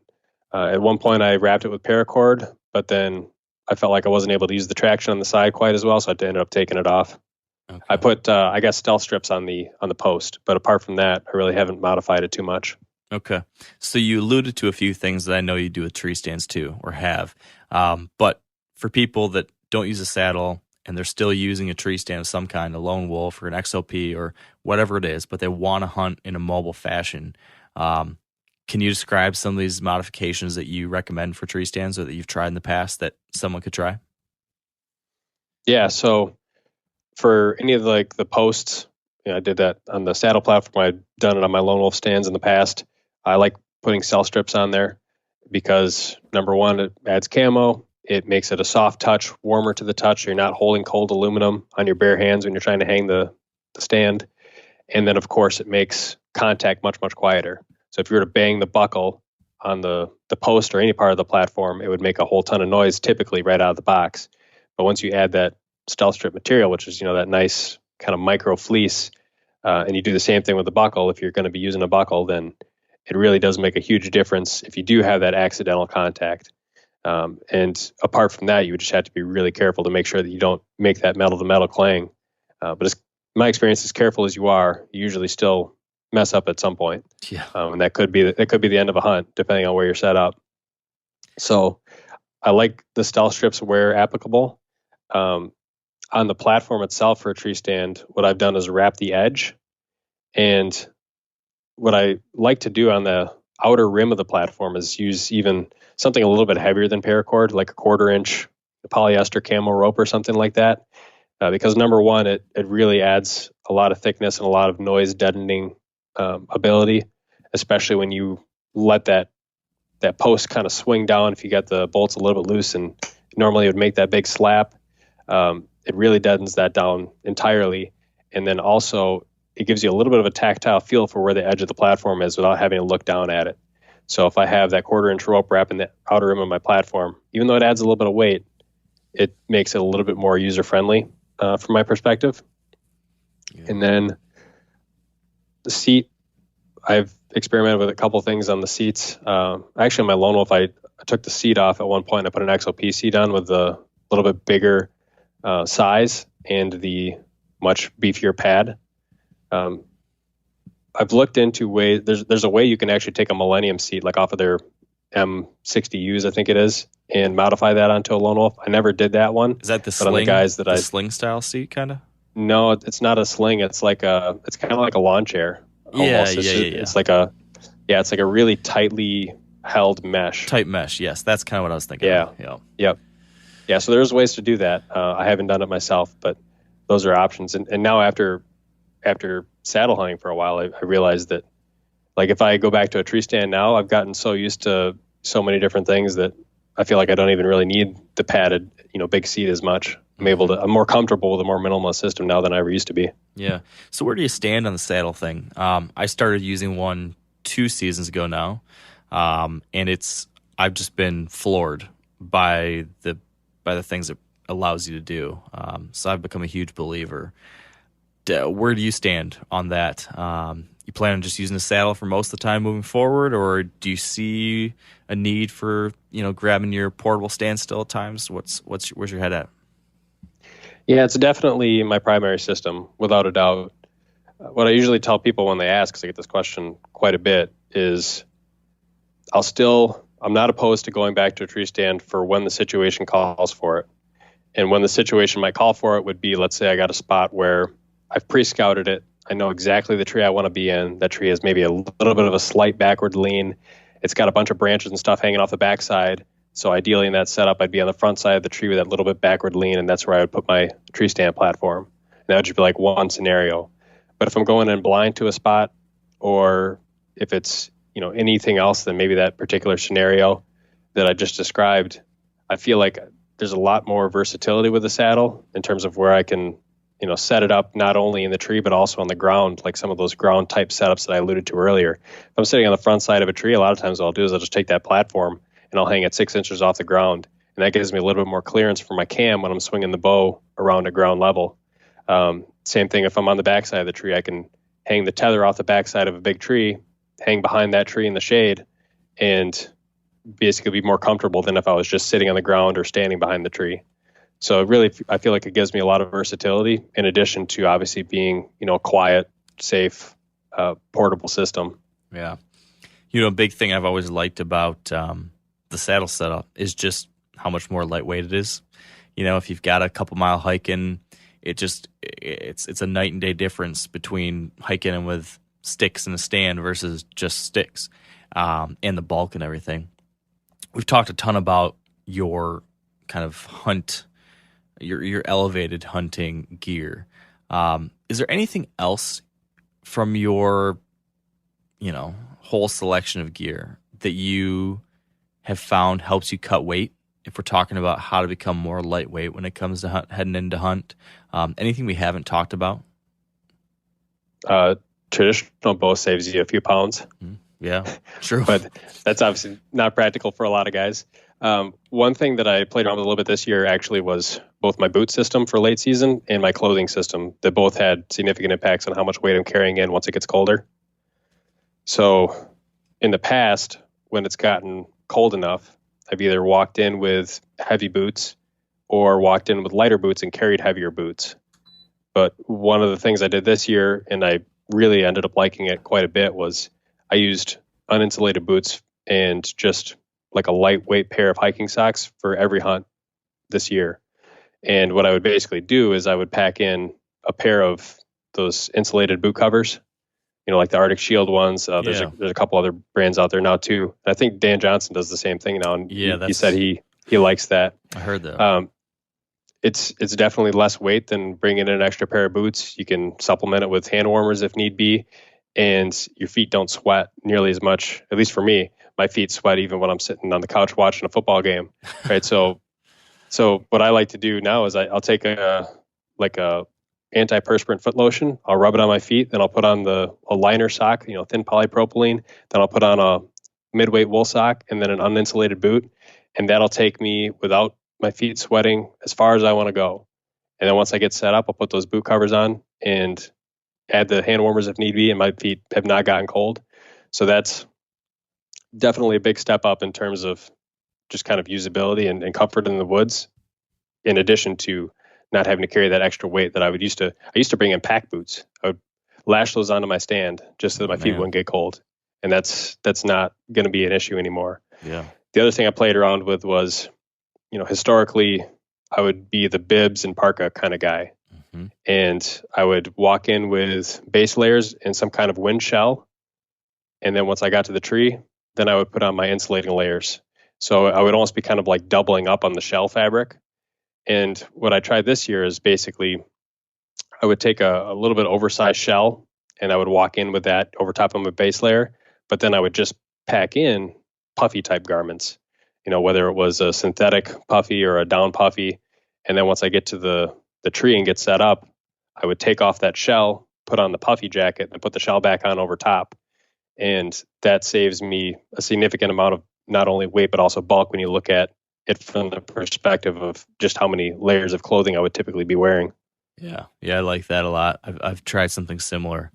At one point, I wrapped it with paracord, but then I felt like I wasn't able to use the traction on the side quite as well, so I ended up taking it off. Okay. I put I got stealth strips on the post, but apart from that, I really haven't modified it too much. Okay, so you alluded to a few things that I know you do with tree stands too, or have. But for people that don't use a saddle and they're still using a tree stand of some kind, a lone wolf or an XOP or whatever it is, but they want to hunt in a mobile fashion. Can you describe some of these modifications that you recommend for tree stands or that you've tried in the past that someone could try? Yeah, so for any of the posts, I did that on the saddle platform. I've done it on my lone wolf stands in the past. I like putting cell strips on there because, number one, it adds camo. It makes it a soft touch, warmer to the touch. So you're not holding cold aluminum on your bare hands when you're trying to hang the stand. And then, of course, it makes contact much, much quieter. So if you were to bang the buckle on the post or any part of the platform, it would make a whole ton of noise typically right out of the box. But once you add that stealth strip material, which is, that nice kind of micro fleece, and you do the same thing with the buckle, if you're going to be using a buckle, then it really does make a huge difference if you do have that accidental contact. And apart from that, you would just have to be really careful to make sure that you don't make that metal-to-metal clang. But my experience, as careful as you are, you usually still mess up at some point. Yeah. And that could be the end of a hunt, depending on where you're set up. So I like the stealth strips where applicable. On the platform itself for a tree stand, what I've done is wrap the edge. And what I like to do on the outer rim of the platform is use even something a little bit heavier than paracord, like a 1/4 inch polyester camo rope or something like that. Because number one, it really adds a lot of thickness and a lot of noise deadening ability, especially when you let that post kind of swing down. If you got the bolts a little bit loose and normally it would make that big slap, it really deadens that down entirely. And then also it gives you a little bit of a tactile feel for where the edge of the platform is without having to look down at it. So if I have that 1/4 inch rope wrapping the outer rim of my platform, even though it adds a little bit of weight, it makes it a little bit more user-friendly from my perspective. Yeah. And then the seat, I've experimented with a couple things on the seats. Actually, on my lone wolf, I took the seat off at one point. I put an XOP seat on with a little bit bigger size and the much beefier pad. I've looked into ways. There's a way you can actually take a Millennium seat, like off of their M60Us, I think it is, and modify that onto a lone wolf. I never did that one. Is that the sling? Sling style seat, kind of? No, it's not a sling. It's kind of like a lawn chair. Almost. Yeah. It's like a really tightly held mesh. Tight mesh. Yes, that's kind of what I was thinking. Yeah. Yep. Yeah. So there's ways to do that. I haven't done it myself, but those are options. And now after saddle hunting for a while, I realized that, like, if I go back to a tree stand now, I've gotten so used to so many different things that I feel like I don't even really need the padded, big seat as much. I'm more comfortable with a more minimalist system now than I ever used to be. Yeah. So where do you stand on the saddle thing? I started using one 2 seasons ago now, and I've just been floored by the things it allows you to do. So I've become a huge believer. Where do you stand on that? You plan on just using the saddle for most of the time moving forward, or do you see a need for grabbing your portable stand still at times? Where's your head at? Yeah, it's definitely my primary system, without a doubt. What I usually tell people when they ask, because I get this question quite a bit, is I'm not opposed to going back to a tree stand for when the situation calls for it. And when the situation might call for it would be, let's say I got a spot where I've pre-scouted it. I know exactly the tree I want to be in. That tree has maybe a little bit of a slight backward lean. It's got a bunch of branches and stuff hanging off the backside. So ideally in that setup, I'd be on the front side of the tree with that little bit backward lean, and that's where I would put my tree stand platform. And that would just be like one scenario. But if I'm going in blind to a spot, or if it's anything else than maybe that particular scenario that I just described, I feel like there's a lot more versatility with the saddle in terms of where I can set it up not only in the tree but also on the ground, like some of those ground type setups that I alluded to earlier. If I'm sitting on the front side of a tree, a lot of times what I'll do is I'll just take that platform and I'll hang it 6 inches off the ground, and that gives me a little bit more clearance for my cam when I'm swinging the bow around a ground level. Same thing if I'm on the backside of the tree, I can hang the tether off the backside of a big tree, hang behind that tree in the shade, and basically be more comfortable than if I was just sitting on the ground or standing behind the tree. So really, I feel like it gives me a lot of versatility in addition to obviously being, a quiet, safe, portable system. Yeah. A big thing I've always liked about the saddle setup is just how much more lightweight it is. if you've got a couple mile hiking, it's a night and day difference between hiking and with sticks in a stand versus just sticks, and the bulk and everything. We've talked a ton about your kind of hunt, your elevated hunting gear. Is there anything else from your, whole selection of gear that you have found helps you cut weight? If we're talking about how to become more lightweight when it comes to heading into hunt, anything we haven't talked about? Traditional bow saves you a few pounds. Yeah, true. But that's obviously not practical for a lot of guys. One thing that I played around with a little bit this year actually was both my boot system for late season and my clothing system. That both had significant impacts on how much weight I'm carrying in once it gets colder. So in the past, when it's gotten cold enough, I've either walked in with heavy boots or walked in with lighter boots and carried heavier boots. But one of the things I did this year, and I really ended up liking it quite a bit, was I used uninsulated boots and just like a lightweight pair of hiking socks for every hunt this year. And what I would basically do is I would pack in a pair of those insulated boot covers, like the Arctic Shield ones. There's a couple other brands out there now too. I think Dan Johnson does the same thing now. And he said he likes that. I heard that. It's definitely less weight than bringing in an extra pair of boots. You can supplement it with hand warmers if need be, and your feet don't sweat nearly as much. At least for me, my feet sweat even when I'm sitting on the couch watching a football game. Right. So what I like to do now is I'll take a antiperspirant foot lotion. I'll rub it on my feet. Then I'll put on a liner sock, thin polypropylene. Then I'll put on a midweight wool sock and then an uninsulated boot. And that'll take me without my feet sweating as far as I want to go. And then once I get set up, I'll put those boot covers on and add the hand warmers if need be. And my feet have not gotten cold. So that's definitely a big step up in terms of just kind of usability and comfort in the woods, in addition to not having to carry that extra weight that I used to bring in pack boots. I would lash those onto my stand just so that my feet wouldn't get cold. And that's not going to be an issue anymore. Yeah. The other thing I played around with was, historically I would be the bibs and parka kind of guy. Mm-hmm. And I would walk in with base layers and some kind of wind shell. And then once I got to the tree, then I would put on my insulating layers. So I would almost be kind of like doubling up on the shell fabric. And what I tried this year is basically I would take a little bit oversized shell and I would walk in with that over top of my base layer, but then I would just pack in puffy type garments, whether it was a synthetic puffy or a down puffy. And then once I get to the tree and get set up, I would take off that shell, put on the puffy jacket and put the shell back on over top. And that saves me a significant amount of not only weight, but also bulk when you look at it from the perspective of just how many layers of clothing I would typically be wearing. Yeah, I like that a lot. I've tried something similar.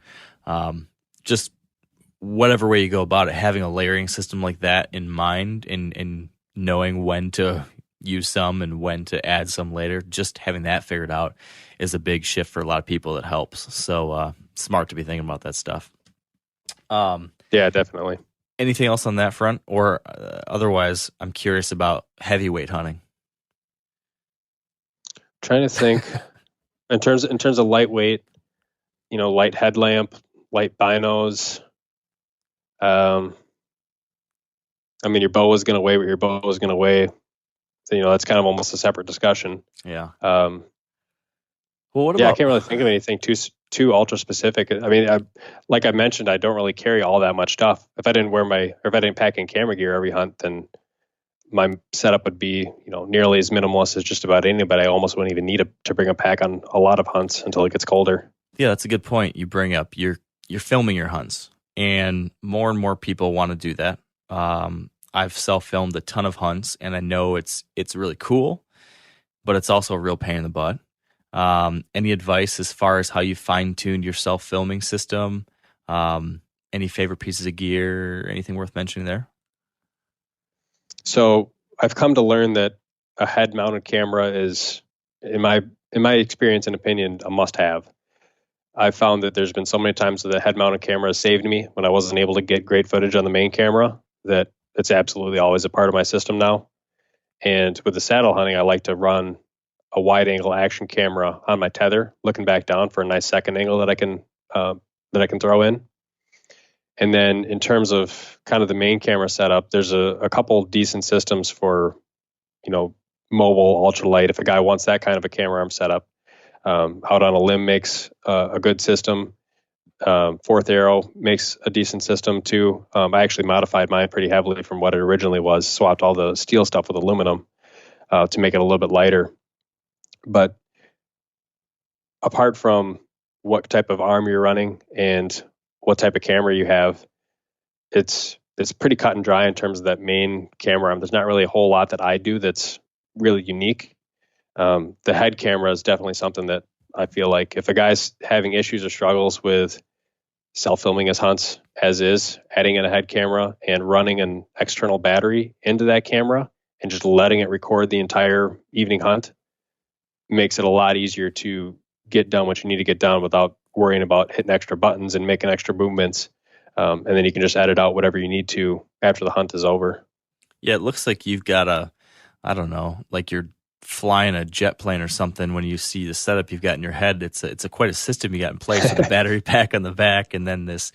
Just whatever way you go about it, having a layering system like that in mind and knowing when to use some and when to add some later, just having that figured out is a big shift for a lot of people that helps. So smart to be thinking about that stuff. Yeah, definitely. Anything else on that front? Or otherwise, I'm curious about heavyweight hunting. Trying to think in terms of lightweight, light headlamp, light binos. Your bow is going to weigh what your bow is going to weigh. So, that's kind of almost a separate discussion. Yeah. Well, what about? I can't really think of anything too ultra specific. Like I mentioned, I don't really carry all that much stuff. If I didn't pack in camera gear every hunt, then my setup would be, nearly as minimalist as just about anybody. I almost wouldn't even need to bring a pack on a lot of hunts until it gets colder. Yeah, that's a good point you bring up. You're filming your hunts, and more people want to do that. I've self-filmed a ton of hunts, and I know it's really cool, but it's also a real pain in the butt. Any advice as far as how you fine-tuned your self-filming system? Any favorite pieces of gear? Anything worth mentioning there? So I've come to learn that a head-mounted camera is, in my experience and opinion, a must-have. I've found that there's been so many times that the head-mounted camera has saved me when I wasn't able to get great footage on the main camera, that it's absolutely always a part of my system now. And with the saddle hunting, I like to run a wide angle action camera on my tether, looking back down for a nice second angle that I can throw in. And then in terms of kind of the main camera setup, there's a couple decent systems for, mobile ultralight. If a guy wants that kind of a camera arm setup, Out on a Limb makes a good system. Fourth Arrow makes a decent system too. I actually modified mine pretty heavily from what it originally was, swapped all the steel stuff with aluminum to make it a little bit lighter. But apart from what type of arm you're running and what type of camera you have, it's pretty cut and dry in terms of that main camera arm. There's not really a whole lot that I do that's really unique. The head camera is definitely something that I feel like if a guy's having issues or struggles with self-filming his hunts as is, adding in a head camera and running an external battery into that camera and just letting it record the entire evening hunt makes it a lot easier to get done what you need to get done without worrying about hitting extra buttons and making extra movements. And then you can just edit out whatever you need to after the hunt is over. Yeah, it looks like you've got like you're flying a jet plane or something when you see the setup you've got in your head. It's quite a system you got in place with the battery pack on the back and then this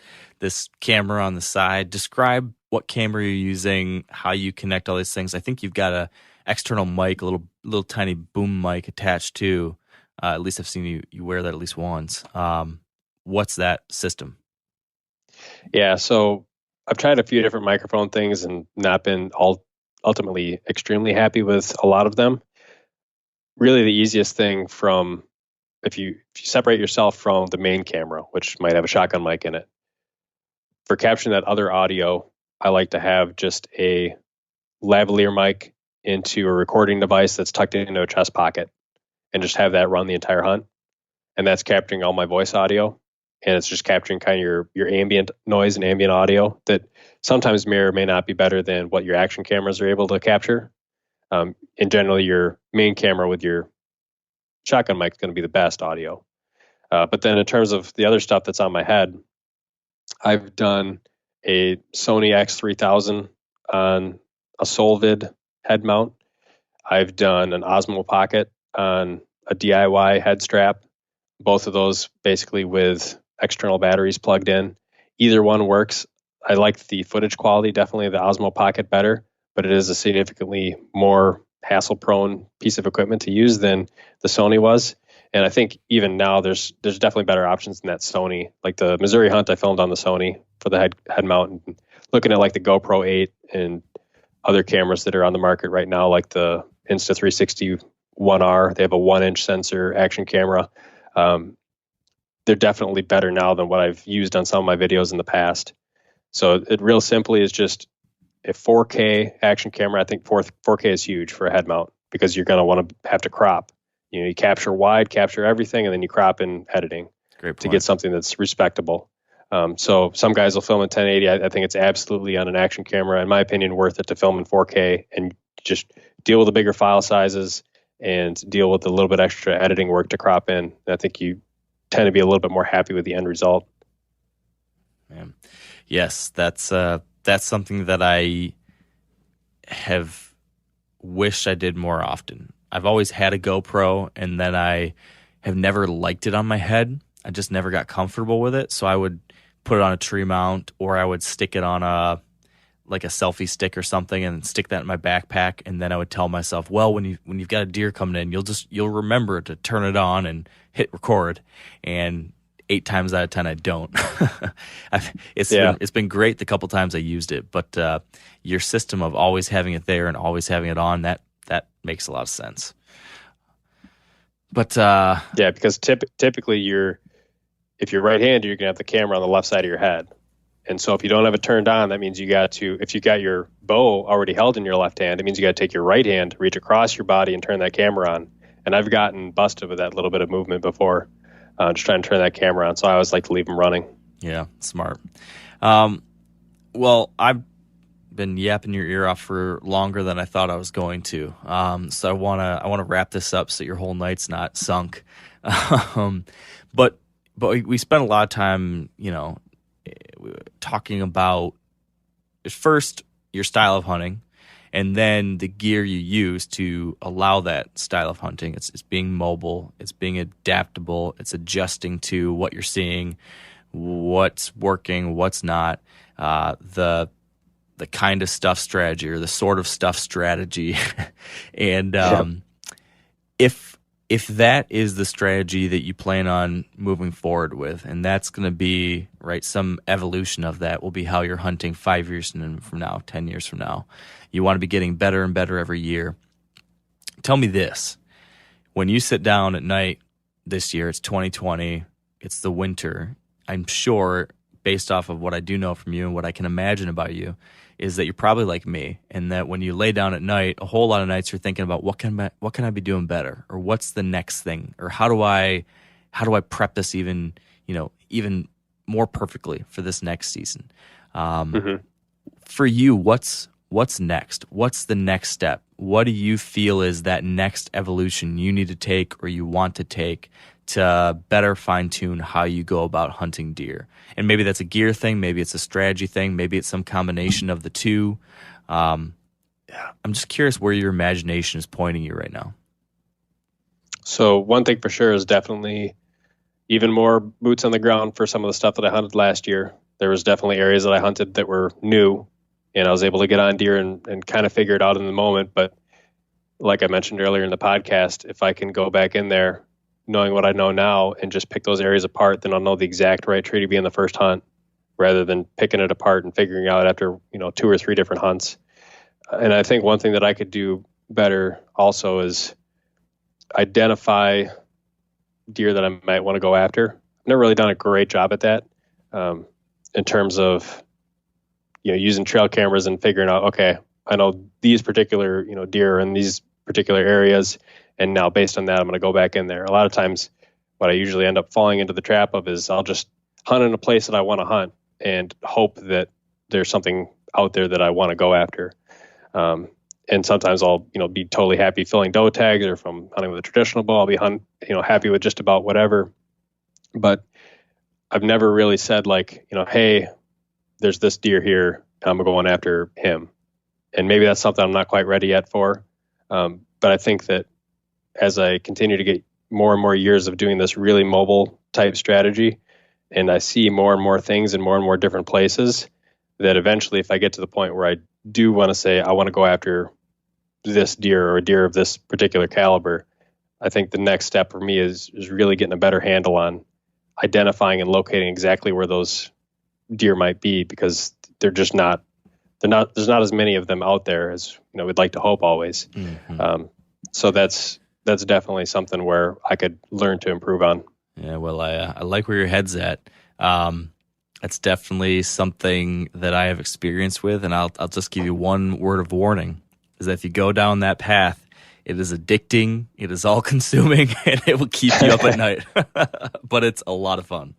camera on the side. Describe what camera you're using, how you connect all these things. I think you've got a external mic, a little tiny boom mic attached to. At least I've seen you wear that at least once. What's that system? Yeah, so I've tried a few different microphone things and not been ultimately extremely happy with a lot of them. Really, the easiest thing from if you separate yourself from the main camera, which might have a shotgun mic in it, for capturing that other audio, I like to have just a lavalier mic into a recording device that's tucked into a chest pocket and just have that run the entire hunt. And that's capturing all my voice audio. And it's just capturing kind of your ambient noise and ambient audio that sometimes may or may not be better than what your action cameras are able to capture. And generally, your main camera with your shotgun mic is going to be the best audio. But then in terms of the other stuff that's on my head, I've done a Sony X3000 on a Solvid head mount. I've done an Osmo Pocket on a DIY head strap. Both of those basically with external batteries plugged in. Either one works. I like the footage quality, definitely the Osmo Pocket better, but it is a significantly more hassle-prone piece of equipment to use than the Sony was. And I think even now there's definitely better options than that Sony. Like the Missouri hunt I filmed on the Sony for the head mount, and looking at like the GoPro 8 and other cameras that are on the market right now, like the Insta360 1R. They have a 1-inch sensor action camera. They're definitely better now than what I've used on some of my videos in the past. So it real simply is just a 4K action camera. I think 4K is huge for a head mount because you're going to want to have to crop. You capture wide, capture everything, and then you crop in editing to get something that's respectable. So some guys will film in 1080. I think it's absolutely on an action camera, in my opinion, worth it to film in 4K and just deal with the bigger file sizes and deal with a little bit extra editing work to crop in. And I think you tend to be a little bit more happy with the end result. Yes, that's something that I have wished I did more often. I've always had a GoPro, and then I have never liked it on my head. I just never got comfortable with it, so I would put it on a tree mount, or I would stick it on a selfie stick or something and stick that in my backpack, and then I would tell myself, well, when you've got a deer coming in, you'll remember to turn it on and hit record. And 8 times out of 10 I don't. It's been great the couple times I used it, but your system of always having it there and always having it on, that makes a lot of sense. But because typically if you're right-handed, you're gonna have the camera on the left side of your head. And so if you don't have it turned on, that means if you got your bow already held in your left hand, it means you got to take your right hand, reach across your body and turn that camera on. And I've gotten busted with that little bit of movement before, just trying to turn that camera on. So I always like to leave them running. Yeah, smart. Well, I've been yapping your ear off for longer than I thought I was going to. So I wanna wrap this up so your whole night's not sunk. But we spent a lot of time, talking about first your style of hunting, And then the gear you use to allow that style of hunting, it's being mobile, it's being adaptable, it's adjusting to what you're seeing, what's working, what's not, the kind of stuff strategy or the sort of stuff strategy. And if that is the strategy that you plan on moving forward with, and that's going to be, right, some evolution of that will be how you're hunting 5 years from now, 10 years from now. You want to be getting better and better every year. Tell me this. When you sit down at night this year, it's 2020, it's the winter, I'm sure, based off of what I do know from you and what I can imagine about you, is that you're probably like me, and that when you lay down at night, a whole lot of nights you're thinking about what can I be doing better, or what's the next thing, or how do I prep this even more perfectly for this next season. For you, what's next? What's the next step? What do you feel is that next evolution you need to take or you want to take to better fine-tune how you go about hunting deer? And maybe that's a gear thing, maybe it's a strategy thing, maybe it's some combination of the two. I'm just curious where your imagination is pointing you right now. So one thing for sure is definitely even more boots on the ground for some of the stuff that I hunted last year. There was definitely areas that I hunted that were new, and I was able to get on deer and kind of figure it out in the moment. But like I mentioned earlier in the podcast, if I can go back in there knowing what I know now and just pick those areas apart, then I'll know the exact right tree to be in the first hunt, rather than picking it apart and figuring out after 2 or 3 different hunts. And I think one thing that I could do better also is identify deer that I might want to go after. I've never really done a great job at that, in terms of using trail cameras and figuring out, okay, I know these particular deer in these particular areas, and now based on that, I'm going to go back in there. A lot of times what I usually end up falling into the trap of is I'll just hunt in a place that I want to hunt and hope that there's something out there that I want to go after. And sometimes I'll be totally happy filling doe tags, or if I'm hunting with a traditional bow, I'll be happy with just about whatever. But I've never really said hey, there's this deer here, I'm going after him. And maybe that's something I'm not quite ready yet for. But I think that as I continue to get more and more years of doing this really mobile type strategy, and I see more and more things in more and more different places, that eventually if I get to the point where I do want to say, I want to go after this deer or a deer of this particular caliber, I think the next step for me is really getting a better handle on identifying and locating exactly where those deer might be, because there's not as many of them out there as we'd like to hope always. So that's definitely something where I could learn to improve on. Yeah, well, I like where your head's at. That's definitely something that I have experience with, and I'll just give you one word of warning, is that if you go down that path, it is addicting, it is all-consuming, and it will keep you up at night. But it's a lot of fun.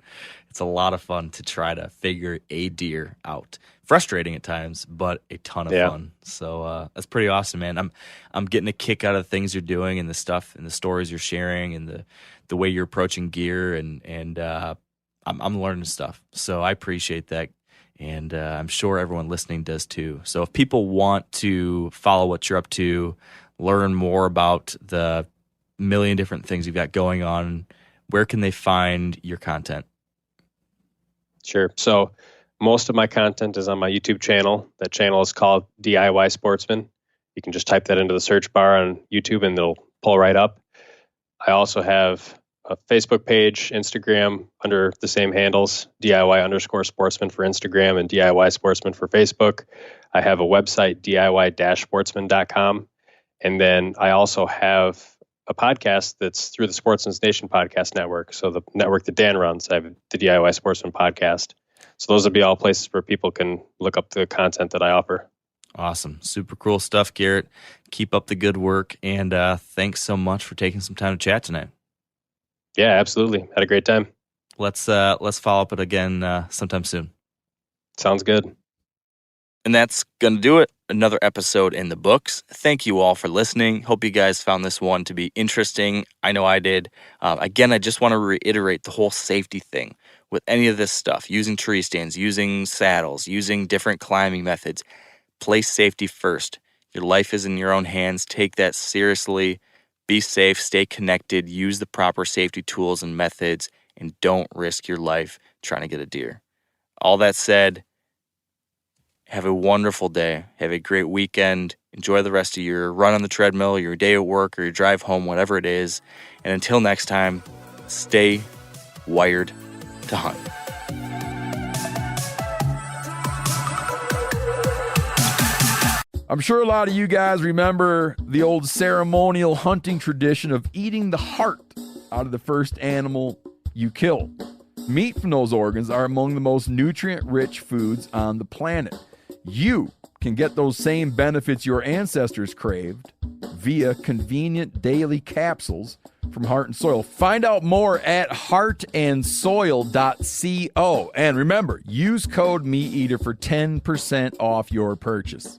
It's a lot of fun to try to figure a deer out. Frustrating at times, but a ton of fun. So that's pretty awesome, man. I'm getting a kick out of the things you're doing and the stuff and the stories you're sharing and the way you're approaching gear, and I'm learning stuff. So I appreciate that, and I'm sure everyone listening does too. So if people want to follow what you're up to, learn more about the million different things you've got going on, where can they find your content? Sure. So most of my content is on my YouTube channel. That channel is called DIY Sportsman. You can just type that into the search bar on YouTube and it'll pull right up. I also have a Facebook page, Instagram, under the same handles, DIY_Sportsman for Instagram and DIY Sportsman for Facebook. I have a website, DIY-sportsman.com. And then I also have a podcast that's through the Sportsman's Nation podcast network. So the network that Dan runs, I have the DIY Sportsman podcast. So those would be all places where people can look up the content that I offer. Awesome. Super cool stuff, Garrett. Keep up the good work. And thanks so much for taking some time to chat tonight. Yeah, absolutely. Had a great time. Let's follow up it again sometime soon. Sounds good. And that's going to do it. Another episode in the books. Thank you all for listening. Hope you guys found this one to be interesting. I know I did. Again, I just want to reiterate the whole safety thing with any of this stuff, using tree stands, using saddles, using different climbing methods. Place safety first. If Your life is in your own hands. Take that seriously. Be safe, stay connected, use the proper safety tools and methods, and don't risk your life trying to get a deer. All that said, have a wonderful day. Have a great weekend. Enjoy the rest of your run on the treadmill, your day at work, or your drive home, whatever it is. And until next time, stay wired to hunt. I'm sure a lot of you guys remember the old ceremonial hunting tradition of eating the heart out of the first animal you kill. Meat from those organs are among the most nutrient-rich foods on the planet. You can get those same benefits your ancestors craved via convenient daily capsules from Heart and Soil. Find out more at heartandsoil.co. And remember, use code MeatEater for 10% off your purchase.